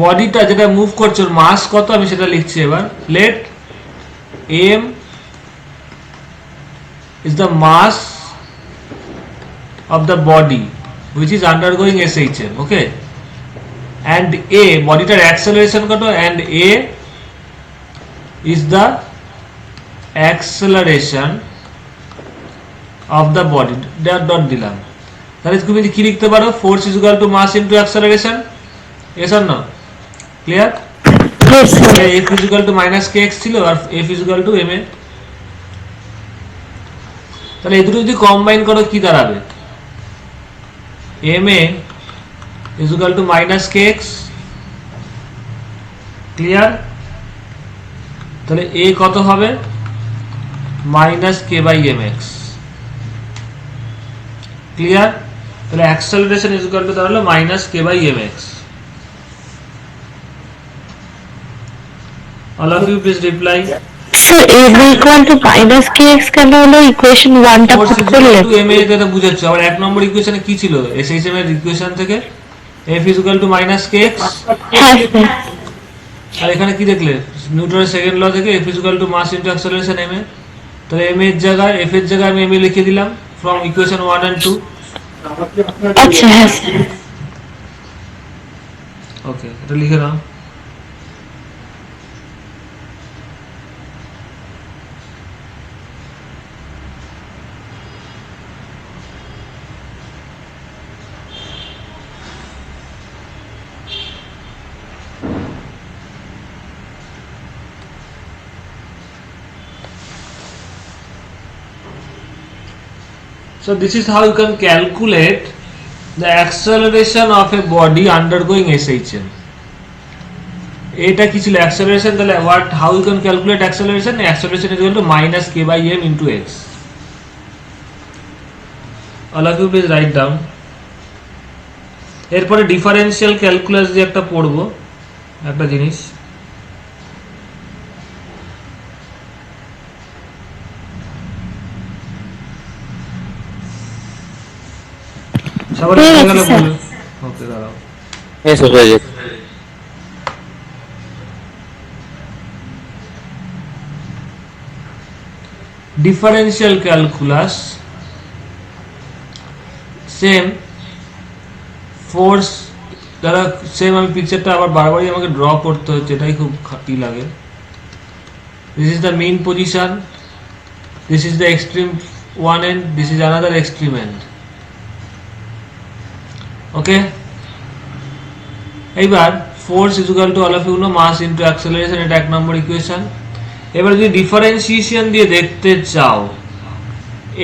Speaker 1: বডিটা যেটা মুভ করছে ওর মাস কত, আমি সেটা লিখছি। এবার late m is the mass of the body which is undergoing SHM, okay, and a bodyটার acceleration কত, and a is the acceleration of the body, dot দিলাম। তাহলে তুমি কি লিখতে পারো? Force is equal to mass into acceleration. yes or no? ক্লিয়ার?
Speaker 2: Yes sir.
Speaker 1: f is equal to minus kx ছিল, আর f is equal to ma। তাহলে এই দুটো যদি কম্বাইন করো কি দাঁড়াবে? ma is equal to minus kx, clear? তাহলে a কত হবে? minus k by mx, clear? তাহলে অ্যাক্সেলারেশন ইজ ইকুয়াল টু তাহলে minus k by mx। all of you please reply।
Speaker 2: Sir m equal to minus kx কেন হলো? Equation 1 টা
Speaker 1: force
Speaker 2: put
Speaker 1: is
Speaker 2: করলে
Speaker 1: equal to ma, এটা বুঝাচ্ছ। আর 1 নম্বর ইকুয়েশনে কি ছিল? এসএইচএম এর ইকুয়েশন থেকে f is equal to minus kx,
Speaker 2: হ্যাঁ স্যার।
Speaker 1: আর এখানে কি দেখলে? নিউটনের সেকেন্ড ল থেকে f is equal to mass into acceleration ma। তাহলে ma এর জায়গায় f এর জায়গায় আমি ma লিখে দিলাম from equation 1 and 2।
Speaker 2: আচ্ছা হ্যাঁ স্যার।
Speaker 1: ওকে, এটা লিখে নাও। So this is how you can calculate the acceleration of a body undergoing SHM. এটা কি ছিল? acceleration। তাহলে how you can calculate acceleration? Acceleration is equal to minus k by m into x। all of you please write down। এরপরে differential calculus দিয়ে একটা পড়বো, একটা জিনিস। সবার
Speaker 2: হয়ে
Speaker 1: হয়ে
Speaker 2: গেছে,
Speaker 1: গেল
Speaker 2: স্যার।
Speaker 1: বলে? ওকে, দাঁড়াও।
Speaker 3: Yes, sir. Yes.
Speaker 1: Differential calculus, same force দ্বারা সেম। আমি পিকচারটা আবার বারবারই আমাকে ড্র করতে হচ্ছে, এটাই খুব খাটি লাগে। This is the mean position, this is the extreme one end, this is another extreme end. Okay, এইবার force is equal to all of you know mass into acceleration, এটা 1 নম্বর ইকুয়েশন। এবার যদি ডিফারেন্সিয়েশন দিয়ে দেখতে চাও,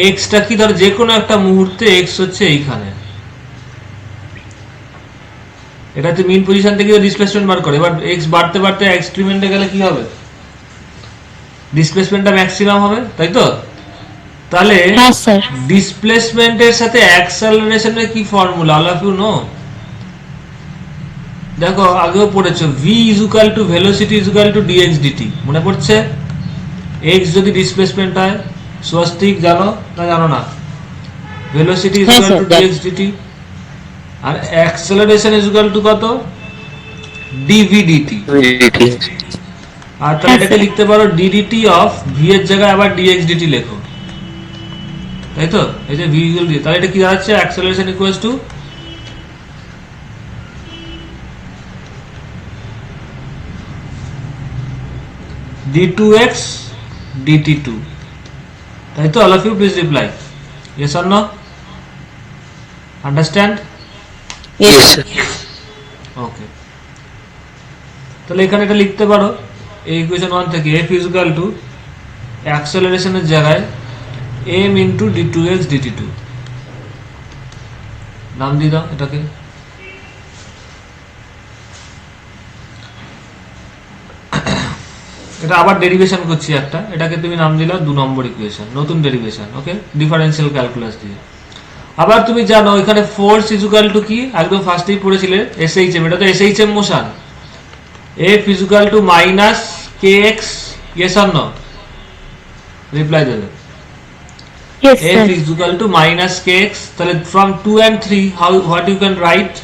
Speaker 1: এক্সটা কি, ধর যে কোনো একটা মুহূর্তে এক্স হচ্ছে এইখানে, এটাতে মেইন পজিশন থেকে ডিসপ্লেসমেন্ট বার করে। এবার এক্স বাড়তে বাড়তে এক্সট্রিমেন্টে গেলে কি হবে? ডিসপ্লেসমেন্টটা ম্যাক্সিমাম হবে, তাই তো? তাহলে
Speaker 2: হ্যাঁ স্যার।
Speaker 1: ডিসপ্লেসমেন্টের সাথে অ্যাক্সেলারেশনের কি ফর্মুলা? All of you know? দেখো আগেও পড়েছো v is equal to velocity is equal to dx dt, মনে পড়ছে? x যদি ডিসপ্লেসমেন্ট হয়, স্বস্তিক জানো না জানো না? ভেলোসিটি ইজ
Speaker 2: হ্যাঁ,
Speaker 1: equal to
Speaker 2: sir,
Speaker 1: dx dt, আর অ্যাক্সেলারেশন ইজ ইকুয়াল টু কত? dv dt। আর তাহলে
Speaker 2: হ্যাঁ,
Speaker 1: এটাকে
Speaker 2: স্যার।
Speaker 1: লিখতে পারো ddt অফ v এর জায়গায় আবার dx dt লেখো, তাই তো? এই যে v ইকুয়াল টু, তাহলে এটা কি দাঁড়াচ্ছে? Acceleration equals to d2x dt2, তাই তো? all of you please reply yes or no, understand?
Speaker 3: Yes, sir.
Speaker 1: ওকে, তাহলে এখানে এটা লিখতে পারো এই ইকুয়েশন 1 থেকে f ইজ ইকুয়াল টু অ্যাক্সেলারেশনের জায়গায় m ইনটু d2x dt2, নাম দিয়ে দাও এটাকে। এটা আবার ডেরিভেশন করছি একটা, এটাকে তুমি নাম দিলা 2 নম্বর ইকুয়েশন, নতুন ডেরিভেশন, ওকে, ডিফারেন্সিয়াল ক্যালকুলাস দিয়ে। আবার তুমি জানো এখানে ফোর্স ইজ ইকুয়াল টু কি? একদম ফার্স্টেই পড়েছিলে SHM, এটা তো SHM motion. F is equal to minus kx, yes or no? Reply দেবে।
Speaker 2: Yes,
Speaker 1: F
Speaker 2: sir.
Speaker 1: is equal to minus kx, তাহলে from 2 and 3 how what you can write?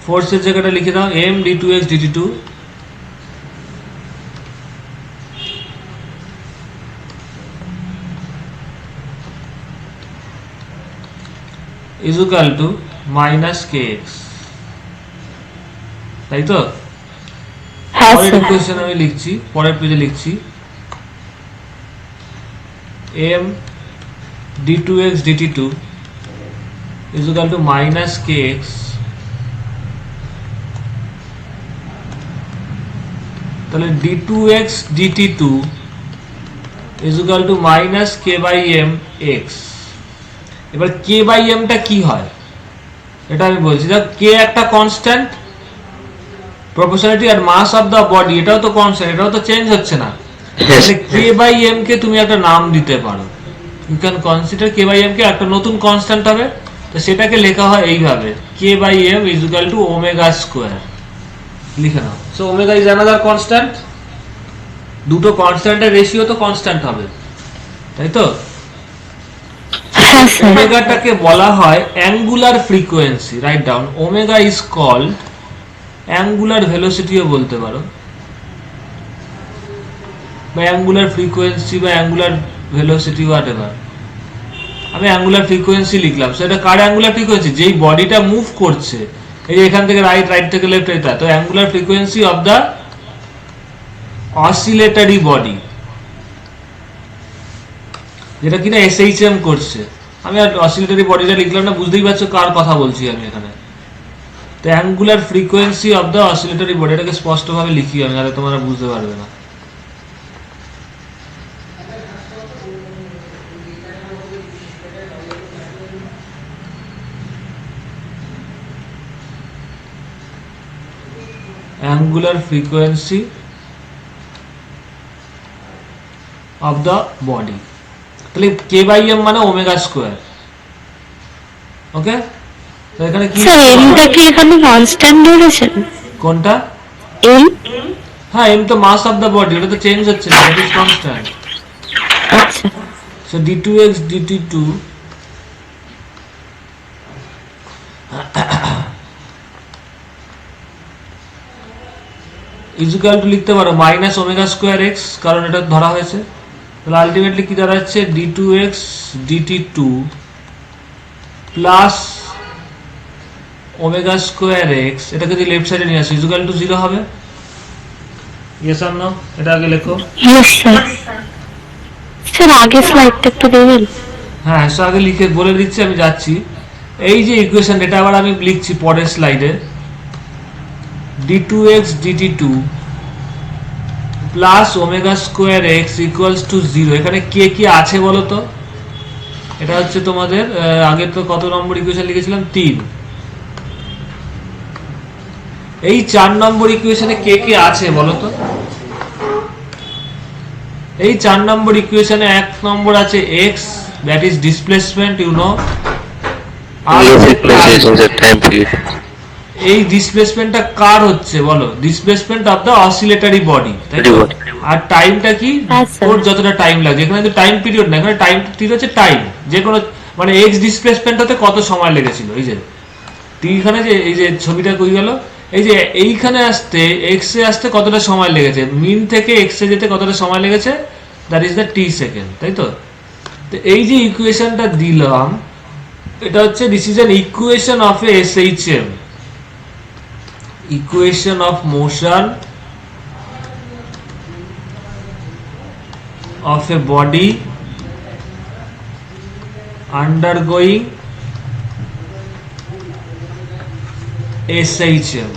Speaker 1: Force এর জায়গাটা লিখে দাও m d2x dt2 is equal to minus kx, তাই তো?
Speaker 2: হ্যাঁ,
Speaker 1: পরের
Speaker 2: স্যার।
Speaker 1: ইকুয়েশন আমি লিখছি, পরের পেজে লিখছি m d2x dt2 is equal to minus kx তাহলে d2x dt2 is equal to minus k by m x। এবার k by m টা কি হয় এটা আমি বলছি, দেখ k একটা কনস্ট্যান্ট, প্রপোর্শনালিটি আর মাস অফ দ্য বডি এটাও তো কনস্ট্যান্ট, এটাও তো চেঞ্জ হচ্ছে না। তাহলে k by m কে তুমি একটা নাম দিতে পারো, you can consider k by m কে একটা নতুন কনস্ট্যান্ট হবে, তো সেটাকে লেখা হয় এইভাবে k by m is equal to omega square, লিখে নাও। So omega is another constant, দুটো কনস্ট্যান্টের রেশিও তো কনস্ট্যান্ট হবে, তাই তো?
Speaker 2: হ্যাঁ, স্যার।
Speaker 1: ওমেগাটাকে বলা হয় angular frequency, write down. Omega is called angular ভেলোসিটিও বলতে পারো, বা অ্যাঙ্গুলার ফ্রিকোয়েন্সি বা অ্যাঙ্গুলার ভেলোসিটি হোয়াট এভার। আমি অ্যাঙ্গুলার ফ্রিকোয়েন্সি লিখলাম, সেটা কার অ্যাঙ্গুলার ফ্রিকোয়েন্সি? যেই বডিটা মুভ করছে, এই যে এখান থেকে রাইট, রাইট থেকে লেফট, এটা তো angular frequency of the oscillatory body, যেটা কিনা SHM করছে। আমি আর অসিলেটরি বডিটা লিখলাম না, বুঝতেই পারছো কার কথা বলছি আমি এখানে। তো angular frequency of the oscillatory body, এটাকে স্পষ্টভাবে লিখি আমি, তাহলে তোমরা বুঝতে পারবে না। Angular frequency of the body, তাহলে k by m মানে ওমেগা স্কয়ার, ওকে? তো এখানে কি
Speaker 2: স্যার, এমটা কি এখানে কনস্ট্যান্ট ধরেছেন?
Speaker 1: কোনটা?
Speaker 2: এম?
Speaker 1: হ্যাঁ, m তো মাস অফ দ্য বডি, ওটা তো চেঞ্জ হচ্ছে না, ইট ইজ কনস্ট্যান্ট।
Speaker 2: আচ্ছা।
Speaker 1: So d2x dt2 is equal two লিখতে পারো মাইনাস ওমেগা স্কয়ার x, কারণ এটা ধরা হয়েছে। তাহলে আলটিমেটলি কি দাঁড়াচ্ছে? d2x dt2 plus omega square x, এটাকে যদি লেফট সাইডে নিয়ে আসি ইজ ইকুয়াল টু 0 হবে। Yes or no? এটা আগে লেখো।
Speaker 2: Yes, sir. স্যার, আগে স্লাইডটা একটু দেবেন?
Speaker 1: হ্যাঁ, সো আগে লিখে বলে দিচ্ছি, আমি যাচ্ছি। এই যে ইকুয়েশন, এটা আবার আমি লিখছি পরের স্লাইডে, d2x dt2 plus omega square x equals to 0। এখানে কে কি আছে বলো তো? এটা হচ্ছে তোমাদের আগে তো কত নম্বর ইকুয়েশন লিখেছিলাম? 3। এই 4 নম্বর ইকুয়েশনে কে কি আছে বলো তো? এই 4 নম্বর ইকুয়েশনে 1 নম্বর আছে x, that is displacement, you know, R
Speaker 3: Yes, it places in the time period.
Speaker 1: এই ডিসপ্লেসমেন্টটা কার হচ্ছে বলো? Displacement of the oscillatory body, তাই তো?
Speaker 3: Body.
Speaker 1: আর টাইমটা কি?
Speaker 2: হ্যাঁ, স্যার।
Speaker 1: ওর যতটা টাইম লাগে, এখানে কিন্তু টাইম পিরিয়ড না, এখানে টাইম পিরিয়ড হচ্ছে টাইম, যে কোনো মানে এক্স ডিসপ্লেসমেন্ট হতে কত সময় লেগেছিল। এই যে এখানে যে এই যে ছবিটা কই গেল, এই যে এইখানে আসতে এক্স এ আসতে কতটা সময় লেগেছে, মিন থেকে এক্স এ যেতে কতটা সময় লেগেছে, that is the T second, তাই তো? তো এই যে ইকুয়েশনটা দিলাম, এটা হচ্ছে this is an equation of A SHM, equation of motion of a body undergoing SHM.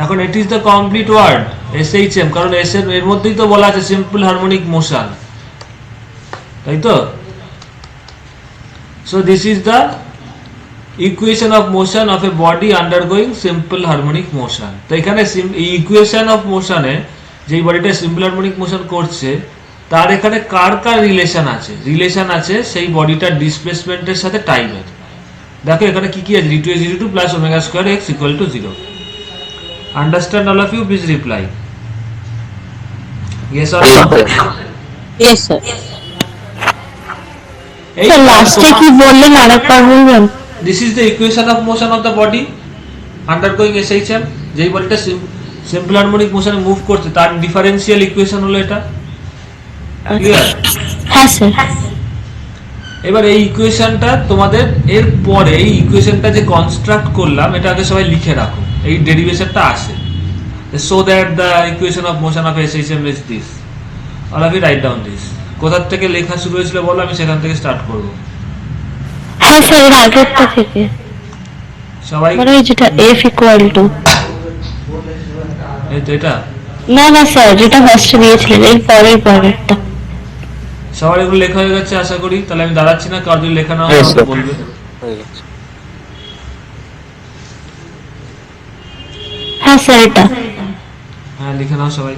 Speaker 1: এখন it is the complete word SHM, কারণ এর মধ্যেই তো বলা আছে সিম্পল হারমোনিক মোশন, তাই তো? So this is the equation of motion of a body undergoing simple harmonic motion. তো এখানে এই ইকুয়েশন অফ মোশনে যেই বডিটা সিম্পল হারমোনিক মোশন করছে তার এখানে কার কার রিলেশন আছে? রিলেশন আছে সেই বডিটার ডিসপ্লেসমেন্টের সাথে টাইমের। দেখো এখানে কি কি আছে, d2x plus omega square x equal to 0. Understand all of you? Please reply. Yes or no?
Speaker 2: Yes sir.
Speaker 1: এই
Speaker 2: লাস্টে কি বললেন আরেকবার বলবেন?
Speaker 1: This is the equation of motion of the body undergoing SHM. যেই বডিটা সিম্পল হারমোনিক মোশনে মুভ করছে তার ডিফারেন্সিয়াল ইকুয়েশন হলো এটা। ক্লিয়ার?
Speaker 2: হ্যাঁ স্যার।
Speaker 1: এবার এই ইকুয়েশনটা তোমাদের এর পরে এই ইকুয়েশনটা যে কনস্ট্রাক্ট করলাম এটা আগে সবাই লিখে রাখো, এই ডেরিভেশনটা আসে, so that the equation of motion of SHM is this. All of you write down this. কোথা থেকে লেখা শুরু হয়েছিল বলো, আমি সেখান থেকে স্টার্ট করব।
Speaker 2: হ্যাঁ স্যার, এর আগেরটা থেকে,
Speaker 1: সবাই
Speaker 2: মানে যেটা F ইকুয়াল টু,
Speaker 1: এই তো এটা,
Speaker 2: না না স্যার যেটা ফার্স্টে দিয়েছিলেন এর পরেরটা।
Speaker 1: সবার এগুলো লেখা হয়ে গেছে আশা করি। তাহলে আমি দাঁড়াচ্ছি না, কার যদি লেখা না হয়
Speaker 3: Yes,
Speaker 1: আমাকে
Speaker 3: sir.
Speaker 1: বলবে।
Speaker 3: হয়ে গেছে।
Speaker 2: হ্যাঁ স্যার এটা।
Speaker 1: হ্যাঁ লিখে নাও সবাই।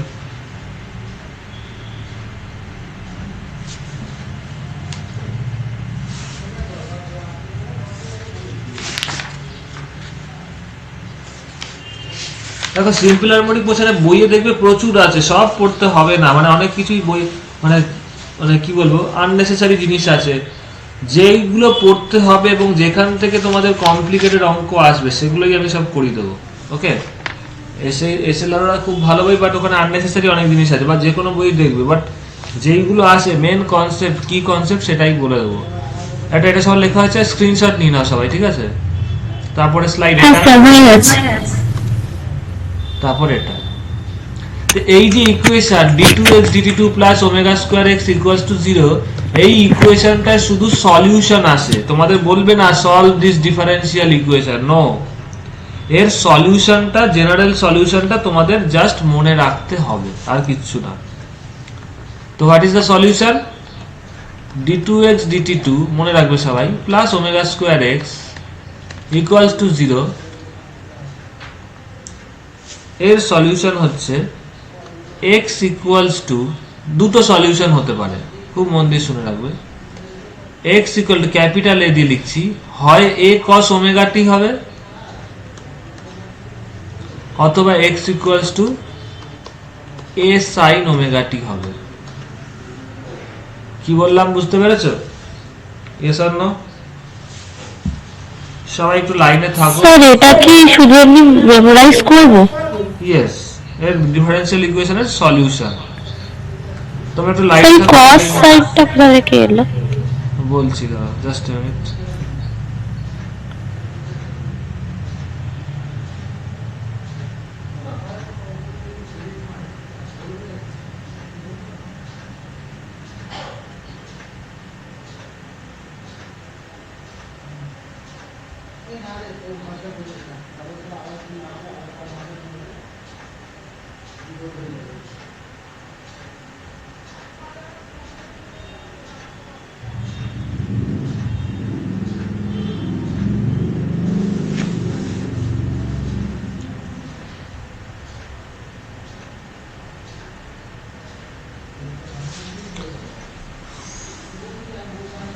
Speaker 1: দেখো সিম্পল হারমোনিক মোশনে বইয়ে দেখবে প্রচুর আছে, সব পড়তে হবে না, মানে অনেক কিছুই বই মানে মানে কি বলবো আননেসেসারি জিনিস আছে যেইগুলো পড়তে হবে, এবং যেখান থেকে তোমাদের কমপ্লিকেটেড অঙ্ক আসবে সেগুলোই আমি সব করিয়ে দেবো। ওকে, এসএলআররা খুব ভালো বই, বাট ওখানে আননেসেসারি অনেক জিনিস আছে, বা যে কোনো বই দেখবে, বাট যেইগুলো আসে মেন কনসেপ্ট কি কনসেপ্ট সেটাই বলে দেবো। এটা সব লেখা হয়েছে, স্ক্রিনশট নিয়ে নাও সবাই, ঠিক আছে? তারপরে স্লাইড
Speaker 2: হ্যাঁ স্যার হয়ে গেছে।
Speaker 1: তারপর এটা এই যে equation d2x dt2 plus omega square x equals to 0, এই ইকুয়েশনটা শুধু সলিউশন আসে, তোমাদের বলবে না solve this differential equation, no, এর সলিউশনটা জেনারেল সলিউশনটা তোমাদের জাস্ট মনে রাখতে হবে, আর কিচ্ছু না। তো what is the solution? d2x dt2 মনে রাখবে সবাই plus omega square x equals to 0, এর সলিউশন হচ্ছে x ইকুয়ালস টু, দুটো সলিউশন হতে পারে, খুব মন দিয়ে শুনে রাখবে। x equal two capital A দিয়ে লিখছি, হয় a cos ওমেগা t হবে, অথবা x equals to a sin omega t হবে। কি বললাম বুঝতে পেরেছো? yes or no? সবাই একটু লাইনে থাকো।
Speaker 2: স্যার এটা কি শুধু আমি মেমোরাইজ করব?
Speaker 1: ইয়েস, এর ডিফারেন্সিয়াল ইকুয়েশনের সলিউশন। তোমরা একটু
Speaker 2: এই
Speaker 1: লাইনে
Speaker 2: কস সাইডটা কোথা থেকে এলো?
Speaker 1: বলছি, জাস্ট এ মিনিট।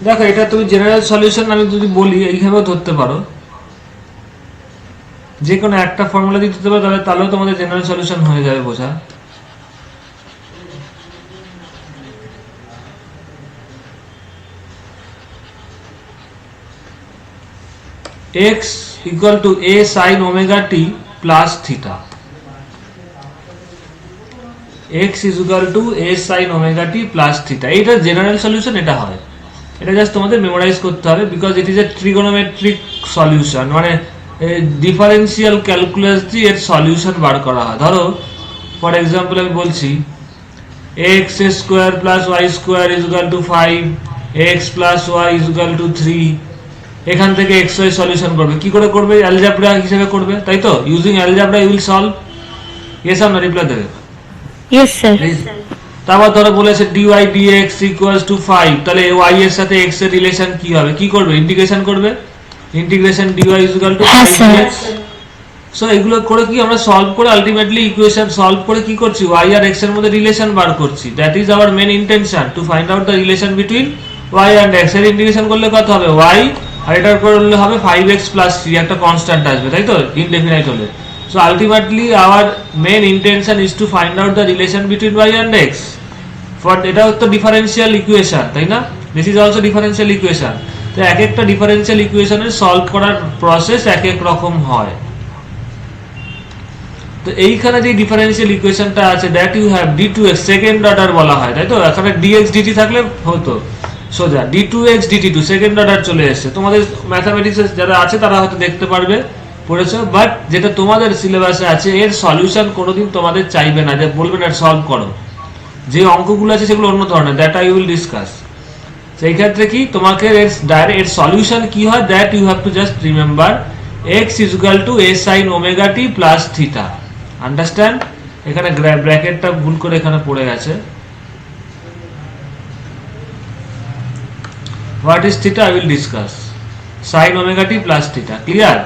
Speaker 1: দেখো এটা তুমি জেনারেল সলিউশন আমি যদি বলি এইভাবে ধরতে পারো, যে কোনো একটা ফর্মুলা দিয়ে দিতে পারো, তাহলেও তোমাদের জেনারেল সলিউশন হয়ে যাবে বোঝা। x equal to a sin omega t plus theta. x is equal to a sin omega t plus theta. এটা জেনারেল সলিউশন, এটা হয়। এটা জাস্ট তোমাদের মেমোরাইজ করতে হবে, because it is a trigonometric solution, মানে ডিফারেন্সিয়াল ক্যালকুলাস দিয়ে এর সলিউশন বার করা হয়। ধরো ফর এক্সাম্পল আমি বলছি x square plus y square is equal to 5, x plus y is equal to 3। এখান থেকে x y সলিউশন করবে, কি করে করবে? অ্যালজেব্রা হিসেবে করবে, তাই তো? Using algebra you will solve. Yes or no? Reply দেবে।
Speaker 2: Yes sir.
Speaker 1: তারপর ধরো বলেছে dy dx ইকুয়ালস টু 5, তাহলে y এর সাথে x এর রিলেশন কি হবে? কি করবে? ইন্টিগ্রেশন করবে। Integration dy is equal to 5 dx। So এগুলো করে কি আমরা সলভ করে আলটিমেটলি ইকুয়েশন সলভ করে কি করছি? y আর x এর মধ্যে রিলেশন বার করছি। That is our main intention, to find out the relation between y and x। এর ইন্টিগ্রেশন করলে কত হবে? y, আর এটা করলে হবে 5x plus 3, একটা কনস্ট্যান্ট আসবে, তাই তো? ইনডেফিনাইট হলে। So ultimately our main intention is to find out the relation between y and x। For এটা তো ডিফারেনশিয়াল ইকুয়েশন, তাই না? This is also differential equation. তো এক একটা ডিফারেনশিয়াল ইকুয়েশনের সলভ করার প্রসেস এক এক রকম হয়। তো এইখানে যে ডিফারেনশিয়াল ইকুয়েশনটা আছে, that you have d2x, second order বলা হয়, তাই তো? এখানে dx dt থাকলে হতো সোজা d2x dt2, সেকেন্ড অর্ডার চলে এসেছে। তোমাদের ম্যাথামেটিক্সে যারা আছে তারা হয়তো দেখতে পারবে, পড়েছো। বাট যেটা তোমাদের সিলেবাসে আছে, এর সলিউশন কোনোদিন তোমাদের চাইবে না, যে বলবে না সলভ করো। যে অঙ্কগুলো আছে সেগুলো অন্য ধরনের, দ্যাট আই উইল ডিসকাস। সেই ক্ষেত্রে কি তোমাকে এর সলিউশন কি হয়, that you have to just remember x is equal to a sin omega t plus theta। Understand? এখানে ব্র্যাকেটটা ভুল করে এখানে পড়ে গেছে। What is theta? I will discuss. Sin omega t plus theta. Clear?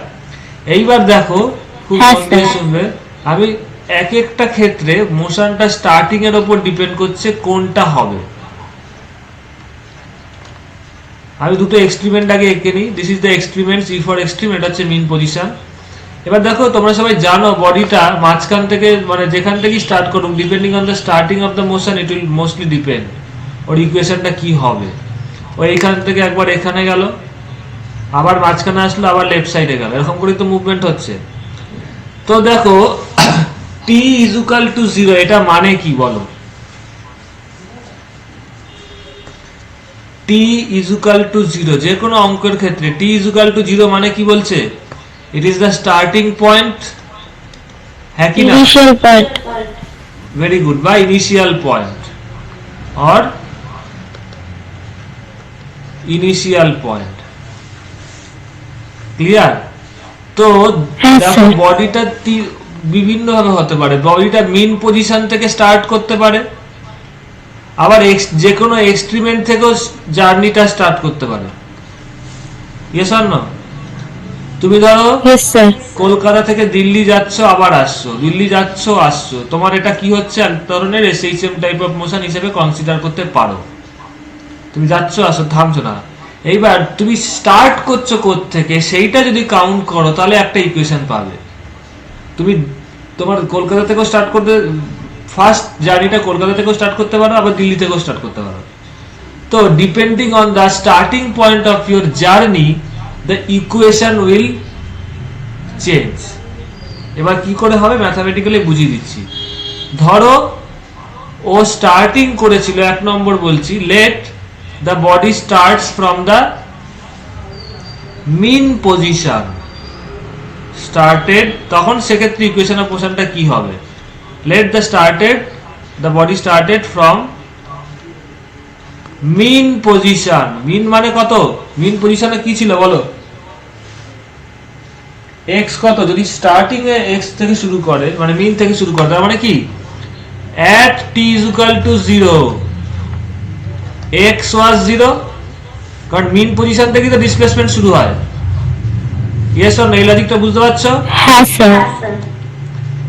Speaker 1: এইবার দেখো, খুব মন দিয়ে শুনবে। আমি এক একটা ক্ষেত্রে মোশনটা স্টার্টিং এর উপর ডিপেন্ড করছে কোনটা হবে। আমি দুটো এক্সপেরিমেন্ট আগে এঁকে নিই। This is the experiment, E for extreme, এটা হচ্ছে মিন পজিশন। এবার দেখো, তোমরা সবাই জানো বডিটা মাঝখান থেকে, মানে যেখান থেকে স্টার্ট করুক, depending on the starting of the motion, it will mostly depend ওর ইকুয়েশনটা কি হবে। ও এইখান থেকে একবার এখানে গেল, আবার মাঝখানে আসলো, আবার লেফট সাইডে গেল, এরকম করে তো মুভমেন্ট হচ্ছে। তো দেখো t is equal to 0, এটা মানে কি বলো? t is equal to 0, যে কোনো অঙ্কের ক্ষেত্রে t is equal to 0 মানে কি বলছে? It is the starting point, হ্যাঁ কি না?
Speaker 2: Initial point.
Speaker 1: ভেরি গুড, বা initial point or initial point. Clear? তো দেখো বডিটা বিভিন্ন ভাবে হতে পারে। বডিটা মিন পজিশন থেকে স্টার্ট করতে পারে, আবার যে কোনো এক্সট্রিমেন্ট থেকেও জার্নিটা স্টার্ট করতে পারে। Yes or no? তুমি ধরো কলকাতা থেকে দিল্লি যাচ্ছ, আবার আসছো, দিল্লি যাচ্ছ আসছো, তোমার এটা কি হচ্ছে? এক ধরনের এসএইচএম টাইপ অফ মোশন হিসেবে কনসিডার করতে পারো। তুমি যাচ্ছ আসো, থামছো না। এইবার তুমি স্টার্ট করছো কোত্থেকে, সেইটা যদি কাউন্ট করো তাহলে একটা ইকুয়েশন পাবে। তুমি তোমার কলকাতা থেকেও স্টার্ট করতে, ফার্স্ট জার্নিটা কলকাতা থেকেও স্টার্ট করতে পারো, আবার দিল্লি থেকেও স্টার্ট করতে পারো। তো depending on the starting point of your journey, the equation will change। এবার কি করে হবে ম্যাথমেটিক্যালি বুঝিয়ে দিচ্ছি। ধরো ও স্টার্টিং করেছিল, এক নম্বর বলছি, let the body starts from the mean position started, তখন সেক্ষেত্রে ইকুয়েশন অফ মোশনটা কি হবে? let the body started from mean position. Mean মানে কত? মিন পজিশনে কি ছিল বলো? x কত? যদি স্টার্টিং এ x থেকে শুরু করে, মানে মিন থেকে শুরু করে, তার মানে কি at t is equal to 0 x was 0, কারণ মিন পজিশন থেকে তো ডিসপ্লেসমেন্ট শুরু হয়। Yes or no? এই লজিকটা বুঝতে পারছো?
Speaker 2: হ্যাঁ স্যার।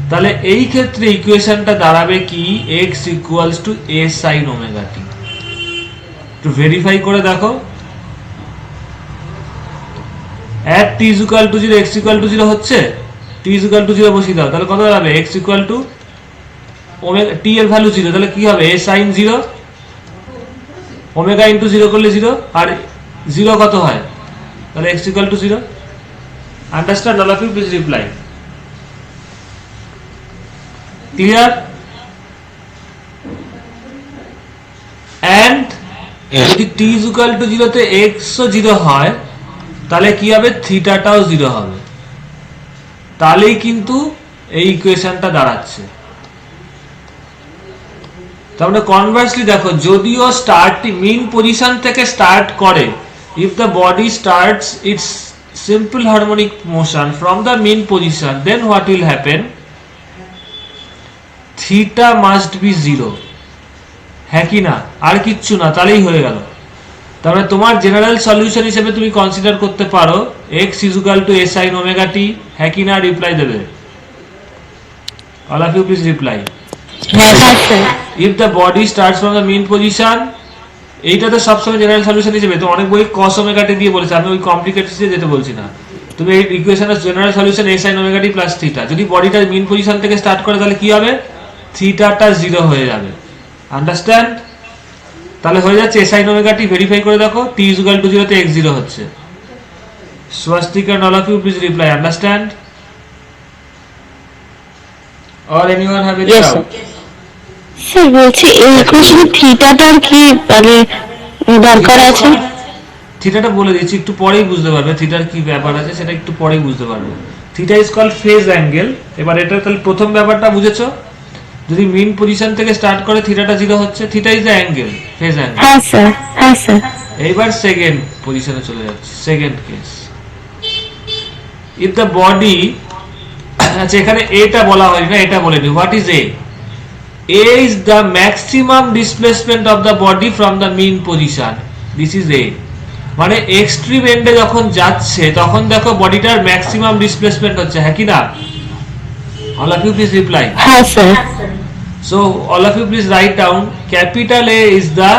Speaker 1: তাহলে এই ক্ষেত্রে ইকুয়েশনটা দাঁড়াবে কি? x equals to a sin omega t। একটু ভেরিফাই করে দেখো। at t is equal to 0, x equal to 0 হচ্ছে? t is equal to 0 বসিয়ে দাও, তাহলে কত দাঁড়াবে x equal to omega, t এর ভ্যালু 0, তাহলে কি হবে a sin 0 ওমেগা ইনটু 0 করলে 0, আর 0 কত হয়, তাহলে x equal to 0. Understand? All of you please reply. Clear? And
Speaker 3: Yes.
Speaker 1: যদি t is equal to 0 তে x ও 0 হয়, তাহলে কি হবে, থিটাটাও 0 হবে, তাহলেই কিন্তু এই ইকুয়েশনটা দাঁড়াচ্ছে। তার মানে কনভার্সলি দেখো, যদিও স্টার্ট মিন পজিশন থেকে স্টার্ট করে, if the body starts its simple harmonic motion from the mean position, then what will happen, theta must be 0, হ্যাঁ কি না, আর কিচ্ছু না, তাহলেই হয়ে গেল। তার মানে তোমার জেনারেল সলিউশন হিসেবে তুমি কনসিডার করতে পারো x is equal to a sin omega t, হ্যাঁ কি না, রিপ্লাই দেবে। All of you please reply.
Speaker 2: হ্যাঁ হ্যাঁ sir.
Speaker 1: If the body starts from the mean position, এইটা তো সবসময় জেনারেল সলিউশন হিসেবে, তো অনেক বই cos omega t দিয়ে বলেছে, আমি ওই কমপ্লিকেটেড যেতে বলছি না। তুমি এই ইকুয়েশনের general solution a sin omega t plus theta, যদি বডিটা মিন পজিশন থেকে স্টার্ট করে তাহলে কি হবে, থিটাটা 0 হয়ে যাবে। আন্ডারস্ট্যান্ড? তাহলে হয়ে যাচ্ছে a sin omega t, verify করে দেখো, t is equal to 0 তে x 0 হচ্ছে। Swastik and all of you please reply. Understand? Or anyone have any
Speaker 2: Yes,
Speaker 1: doubt?
Speaker 2: Sir বলছি এই ইকুয়েশনে থিটাটার কি মানে দরকার আছে?
Speaker 1: থিটাটা বলে দিচ্ছি, একটু পরেই বুঝতে পারবে থিটার কি ব্যাপার আছে, সেটা একটু পরেই বুঝতে পারবে। Theta is called phase angle. এবার এটা তাহলে প্রথম ব্যাপারটা বুঝেছো, যদি মিন পজিশন থেকে স্টার্ট করে থিটাটা 0 হচ্ছে, theta is the angle, phase angle.
Speaker 2: হ্যাঁ স্যার, হ্যাঁ স্যার।
Speaker 1: এইবার সেকেন্ড পজিশনে চলে যাচ্ছে, second case. If the body, আচ্ছা এখানে এটা বলা হয় না, এটা বলে নি, what is a? A is the maximum displacement of the body from the mean position. This is A. মানে এক্সট্রিম এন্ডে যখন যাচ্ছে তখন দেখো বডিটার ম্যাক্সিমাম ডিসপ্লেসমেন্ট হচ্ছে, হ্যাঁ কি না? All of you please reply.
Speaker 2: হ্যাঁ sir.
Speaker 1: So all of you please write down, capital A is the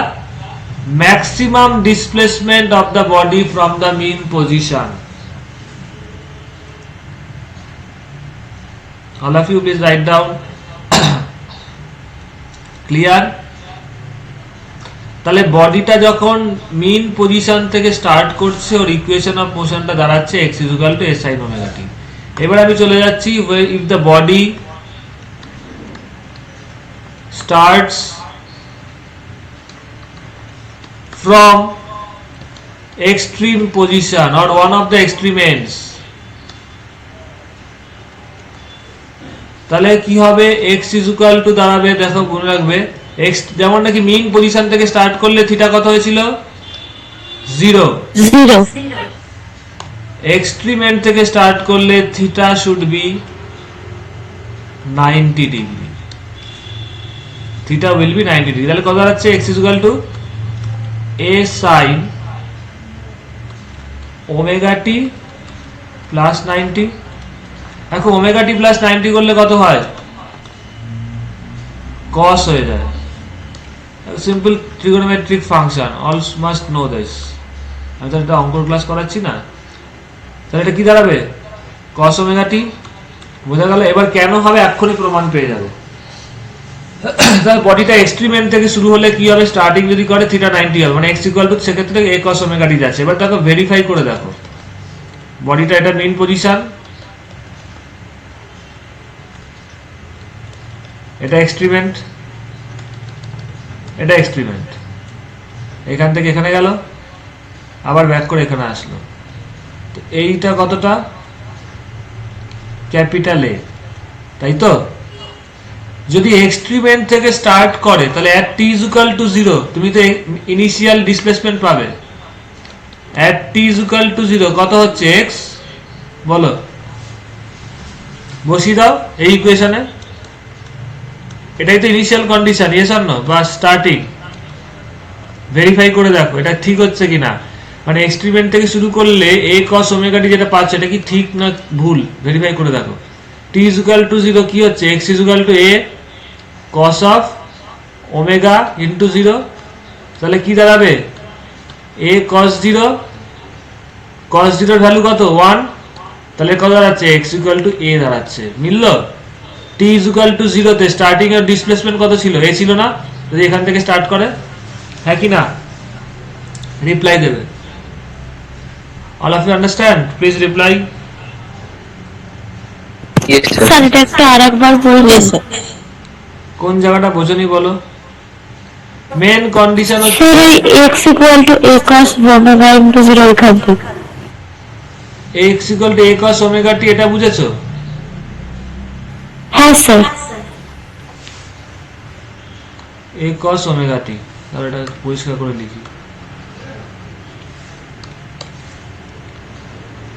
Speaker 1: maximum displacement of the body from the mean position. All of you please write down. Clear? তাহলে বডিটা যখন মিন position থেকে start করছে, ওর equation of মোশনটা দাঁড়াচ্ছে x is equal to a sin omega t. এবার আমি চলে যাচ্ছি, if the body starts from extreme position or one of the extreme ends, তাহলে কি হবে, x is equal to দাঁড়াবে, দেখো মনে রাখবে, x যেমন নাকি মিন পজিশন থেকে স্টার্ট করলে থিটা কত হয়েছিল, 0। এক্সট্রিম এন্ড থেকে স্টার্ট করলে theta should be 90 degree, theta will be 90 degree. তাহলে কত দাঁড়াচ্ছে, x is equal to a sin omega t plus 90। এখন ওমেগা টি প্লাস 90 করলে কত হয়, cos হয়ে যায়। Simple trigonometric function, all must know this. আমি তো এটা অঙ্কর ক্লাস করাচ্ছি না, তাহলে এটা কি দাঁড়াবে, cos ওমেগা টি। বোঝা গেল? এবার কেন হবে এক্ষুনি প্রমাণ পেয়ে যাবে। তাহলে বডিটা এক্সট্রিম এন্ড থেকে শুরু হলে কি হবে, স্টার্টিং যদি করে থিটা 90 হবে, মানে x ইকুয়াল টু সেক্ষেত্রে a cos ওমেগা টি যাচ্ছে। এবার দেখো ভেরিফাই করে দেখো, বডিটা এটা মেইন পজিশন, এটা এক্সট্রিমেন্ট, এটা এক্সট্রিমেন্ট, এখান থেকে এখানে গেল, আবার ব্যাক করে এখানে আসলো, তো এইটা কতটা, ক্যাপিটাল এ, তাই তো? যদি এক্সট্রিমেন্ট থেকে স্টার্ট করে তাহলে at t is equal to 0 তুমি তো ইনিশিয়াল ডিসপ্লেসমেন্ট পাবে, at t is equal to 0 কত হচ্ছে, x, বলো, বসিয়ে দাও এই ইকুয়েশনে। এটাই তো initial condition, yes or no, বা স্টার্টিং। ভেরিফাই করে দেখো এটা ঠিক হচ্ছে কিনা, মানে এক্সট্রিমেন্ট থেকে শুরু করলে a cos ওমেগা t যেটা পাচ্ছে এটা কি ঠিক না ভুল, ভেরিফাই করে দেখো। t is equal to 0 কি হচ্ছে, x is equal to a cos of omega into 0, তাহলে কি দাঁড়াবে, a cos 0, cos 0 এর ভ্যালু কত, 1, তাহলে কত দাঁড়াচ্ছে x ইকুয়াল টু a দাঁড়াচ্ছে, মিললো? t ইজ ইকুয়াল টু 0 তে স্টার্টিং এর ডিসপ্লেসমেন্ট কত ছিল? a ছিল না? যদি এখান থেকে স্টার্ট করে, হ্যাঁ কি না? রিপ্লাই দেবে। All of you understand? Please reply.
Speaker 3: Yes, sir.
Speaker 2: Sir এটা একটু আরেকবার বলবেন?
Speaker 1: কোন জায়গাটা বোঝনি বলো? মেন কন্ডিশন হচ্ছে
Speaker 2: স্যার এই x equal to a cos omega into 0 এখান থেকে।
Speaker 1: x equal to a cos omega t, এটা বুঝেছো?
Speaker 2: হ্যাঁ sir.
Speaker 1: a cos omega t, তাহলে এটা পরিষ্কার করে লিখি।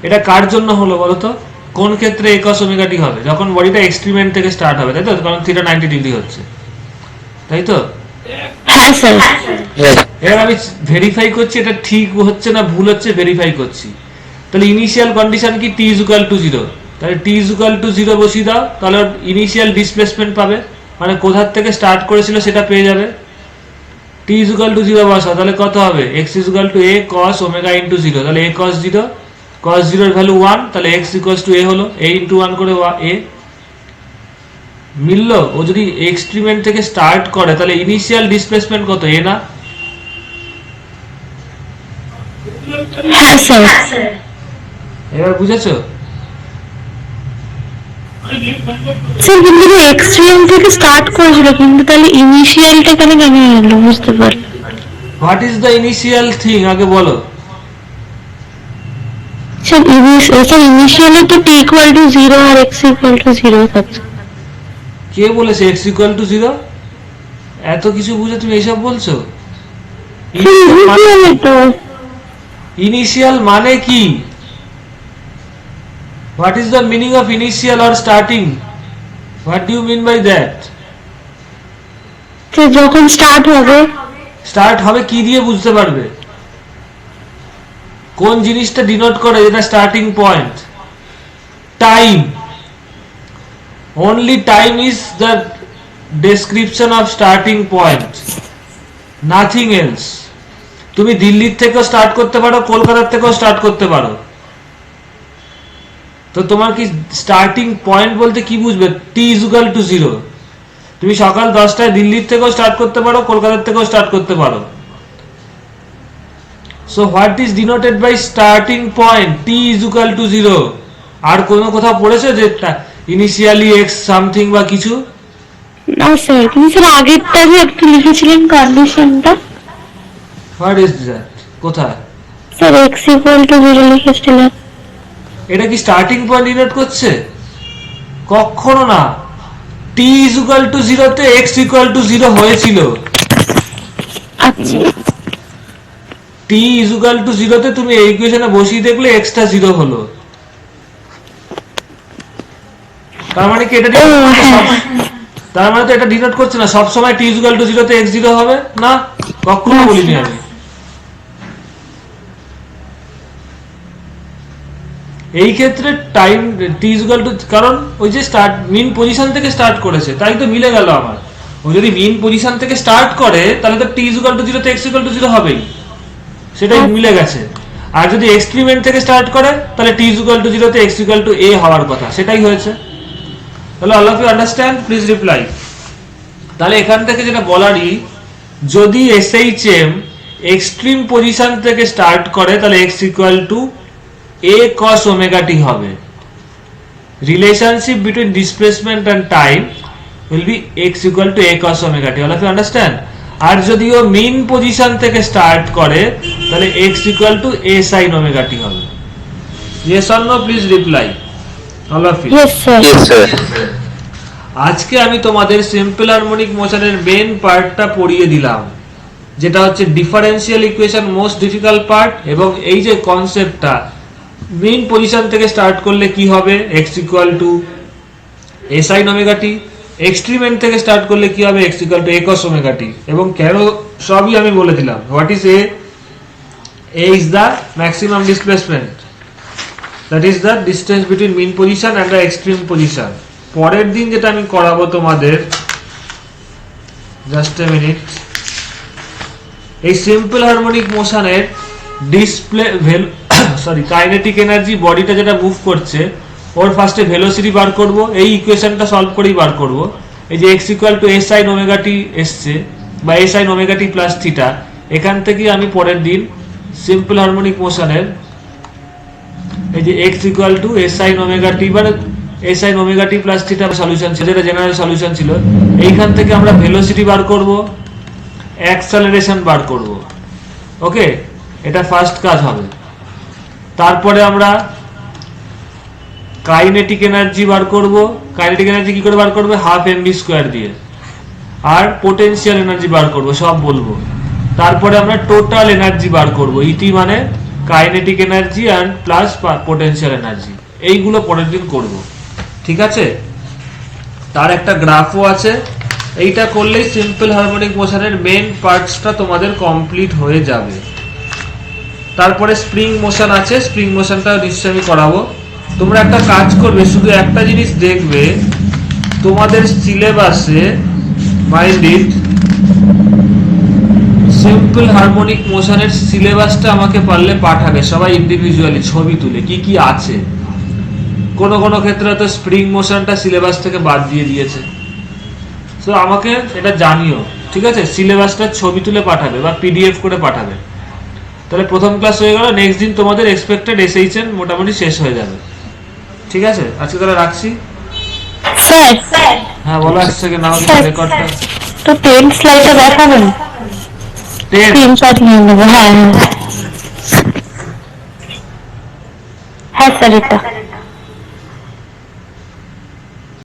Speaker 1: এটা কার জন্য হলো বলো তো? কোন ক্ষেত্রে a cos ওমেগা t হবে? যখন বডিটা এক্সট্রিমেন্ট থেকে স্টার্ট হবে, তাই তো? কারণ থিটা 90 ডিগ্রি হচ্ছে, তাই তো?
Speaker 2: হ্যাঁ স্যার।
Speaker 3: Yes.
Speaker 1: এবার আমি ভেরিফাই করছি এটা ঠিক হচ্ছে না ভুল হচ্ছে, ভেরিফাই করছি। তাহলে ইনিশিয়াল কন্ডিশন কি? t is equal to 0। তাহলে t ইজ ইকুয়াল টু 0 বসিয়ে দাও, তাহলে ইনিশিয়াল ডিসপ্লেসমেন্ট পাবে, মানে কোথার থেকে স্টার্ট করেছিল সেটা পেয়ে যাবে। t ইজ ইকুয়াল টু 0 বসাও, তাহলে কত হবে? x is equal to a cos omega into 0। তাহলে a cos 0, cos 0 এর ভ্যালু 1, তাহলে x ইকুয়াল টু a হলো, a ইনটু 1 করে a। মিললো? ও যদি এক্সট্রিমেন্ট থেকে স্টার্ট করে তাহলে ইনিশিয়াল ডিসপ্লেসমেন্ট কত? a না?
Speaker 2: হ্যাঁ স্যার।
Speaker 1: এবার বুঝেছো?
Speaker 2: স্যার কিন্তু এক্সট্রিম থেকে স্টার্ট করেছিল, কিন্তু তাহলে ইনিশিয়ালটা কেন কেমন হলো বুঝতে পারলাম।
Speaker 1: What is the initial thing আগে বলো।
Speaker 2: স্যার ইনিশিয়ালি তো t ইকুয়াল টু 0 আর x ইকুয়াল টু 0 থাকছে।
Speaker 1: কে বলেছে x ইকুয়াল টু 0? এত কিছু বুঝে তুমি এইসব বলছো?
Speaker 2: ইনিশিয়ালি তো
Speaker 1: ইনিশিয়াল মানে কি? What is the meaning of initial or starting? What do you mean by that?
Speaker 2: Sir যখন স্টার্ট হবে।
Speaker 1: স্টার্ট হবে কি দিয়ে বুঝতে পারবে? কোন জিনিসটা ডিনোট করে যেটা starting point? Time. only time is the description of starting point, nothing else. তুমি দিল্লির থেকেও স্টার্ট করতে পারো, কলকাতার থেকেও স্টার্ট করতে পারো, তো তোমার কি স্টার্টিং পয়েন্ট বলতে কি বুঝবে? t is equal to 0। তুমি সকাল 10টায় দিল্লির থেকেও স্টার্ট করতে পারো, কলকাতার থেকেও স্টার্ট করতে পারো। so what is denoted by starting point? t is equal to 0। আর কোনো কোথাও পড়েছো যে ইনিশিয়ালি x সামথিং বা কিছু?
Speaker 2: না স্যার, কিন্তু স্যার আগেরটা যে একটু লিখেছিলেন কন্ডিশনটা।
Speaker 1: What is that? কোথায়?
Speaker 2: স্যার x ইকুয়াল টু 0 লিখেছিলেন।
Speaker 1: এটা কি স্টার্টিং পয়েন্ট ডিনোট করছে? কখনো না। t is equal to 0 তে x equal to 0 হয়েছিল।
Speaker 2: আচ্ছা।
Speaker 1: t is equal to 0 তে তুমি এই ইকুয়েশনে বসিয়ে দেখলে x টা 0 হলো। তার মানে কি এটা তার মানে তো এটা ডিনোট করছে না সব সময় t is equal to 0 তে x 0 হবে না, কখনো বলিনি আমি। এই ক্ষেত্রে time t is equal to, কারণ ওই যে স্টার্ট মিন পজিশন থেকে স্টার্ট করেছে, তাই তো মিলে গেল আমার। ও যদি মিন পজিশন থেকে স্টার্ট করে তাহলে তো t is equal to 0 তে x equal to 0 হবেই, সেটাই মিলে গেছে। আর যদি এক্সট্রিমেন্ট থেকে স্টার্ট করে তাহলে t is equal to 0 তে x equal to a হওয়ার কথা, সেটাই হয়েছে। তাহলে all of you understand? Please reply. তাহলে এখান থেকে যেটা বলারই, যদি SHM এক্সট্রিম পজিশন থেকে স্টার্ট করে তাহলে x equal to a cos omega t হবে। Relationship between displacement and time will be x equal to a cos omega t। All of you understand? আর যদি ও মিন পজিশন থেকে start করে তাহলে x equal to a sin omega t হবে। Yes or no? Please reply all of you.
Speaker 2: Yes sir.
Speaker 3: Yes, sir.
Speaker 1: আজকে আমি তোমাদের সিম্পল হারমোনিক মোশনের মেন পার্টটা পড়িয়ে দিলাম, যেটা হচ্ছে differential equation most difficult part. এবং এই যে কনসেপ্টটা, মেইন পজিশন থেকে স্টার্ট করলে কি হবে x equal to a sin omega t, এক্সট্রিমেন্ট থেকে স্টার্ট করলে কি হবে x equal to a cos omega t, এবং কেন সবই আমি বলে দিলাম। What is a? a is the maximum displacement, that is the distance between mean position and the extreme position. পরের দিন যেটা আমি করাবো তোমাদের, জাস্ট এ মিনিট, এই সিম্পল হারমোনিক মোশনের ডিসপ্লে সরি কাইনেটিক এনার্জি বডিটা যেটা মুভ করছে ওর ফার্স্টে ভেলোসিটি বার করব, এই ইকুয়েশনটা সলভ করেই বার করব। এই যে x equal to S sine omega T এসছে বা S sine omega T plus theta, এখান থেকে আমি পরের দিন সিম্পল হারমোনিক মোশনের এই যে x equal to S sine omega T বা S sine omega T plus theta solution ছিল, যেটা জেনারেল সলিউশন ছিল, এইখান থেকে আমরা ভেলোসিটি বার করব, অ্যাক্সেলারেশন বার করব। ওকে, এটা ফার্স্ট কাজ হবে। তারপরে আমরা কাইনেটিক এনার্জি বার করব। কাইনেটিক এনার্জি কি করে বার করবে? হাফ এমভি স্কোয়ার দিয়ে। আর পোটেনশিয়াল এনার্জি বার করব, সব বলবো। তারপরে আমরা টোটাল এনার্জি বার করব, ইটি মানে kinetic energy and plus potential energy. এইগুলো পরের দিন করব, ঠিক আছে? তার একটা গ্রাফও আছে। এইটা করলেই সিম্পল হারমোনিক মোশনের মেন পার্টসটা তোমাদের কমপ্লিট হয়ে যাবে। তারপরে স্প্রিং মোশন আছে, স্প্রিং মোশনটা নিশ্চয়ই আমি করাবো। তোমরা একটা কাজ করবে, শুধু একটা জিনিস দেখবে, তোমাদের সিলেবাসে মাইন্ড ইট সিম্পল হারমোনিক মোশনের সিলেবাসটা আমাকে পারলে পাঠাবে, সবাই ইন্ডিভিজুয়ালি ছবি তুলে কি কি আছে। কোনো কোনো ক্ষেত্রে তো স্প্রিং মোশনটা সিলেবাস থেকে বাদ দিয়ে দিয়েছে, তো আমাকে এটা জানিও, ঠিক আছে? সিলেবাসটা ছবি তুলে পাঠাবে বা পিডিএফ করে পাঠাবে। তাহলে প্রথম ক্লাস হয়ে গেল, নেক্সট দিন তোমাদের এক্সপেক্টেড এসএইচএন মোটামুটি শেষ হয়ে যাবে, ঠিক আছে? আজকে তাহলে রাখছি।
Speaker 2: স্যার
Speaker 1: হ্যাঁ বলো, এক সেকেন্ড আমাকে রেকর্ডটা।
Speaker 2: তো 10 স্লাইডটা দেখাবেন?
Speaker 1: 10
Speaker 2: স্ক্রিনশট নিয়ে নেবো। হ্যাঁ হ্যাঁ স্যার, এটা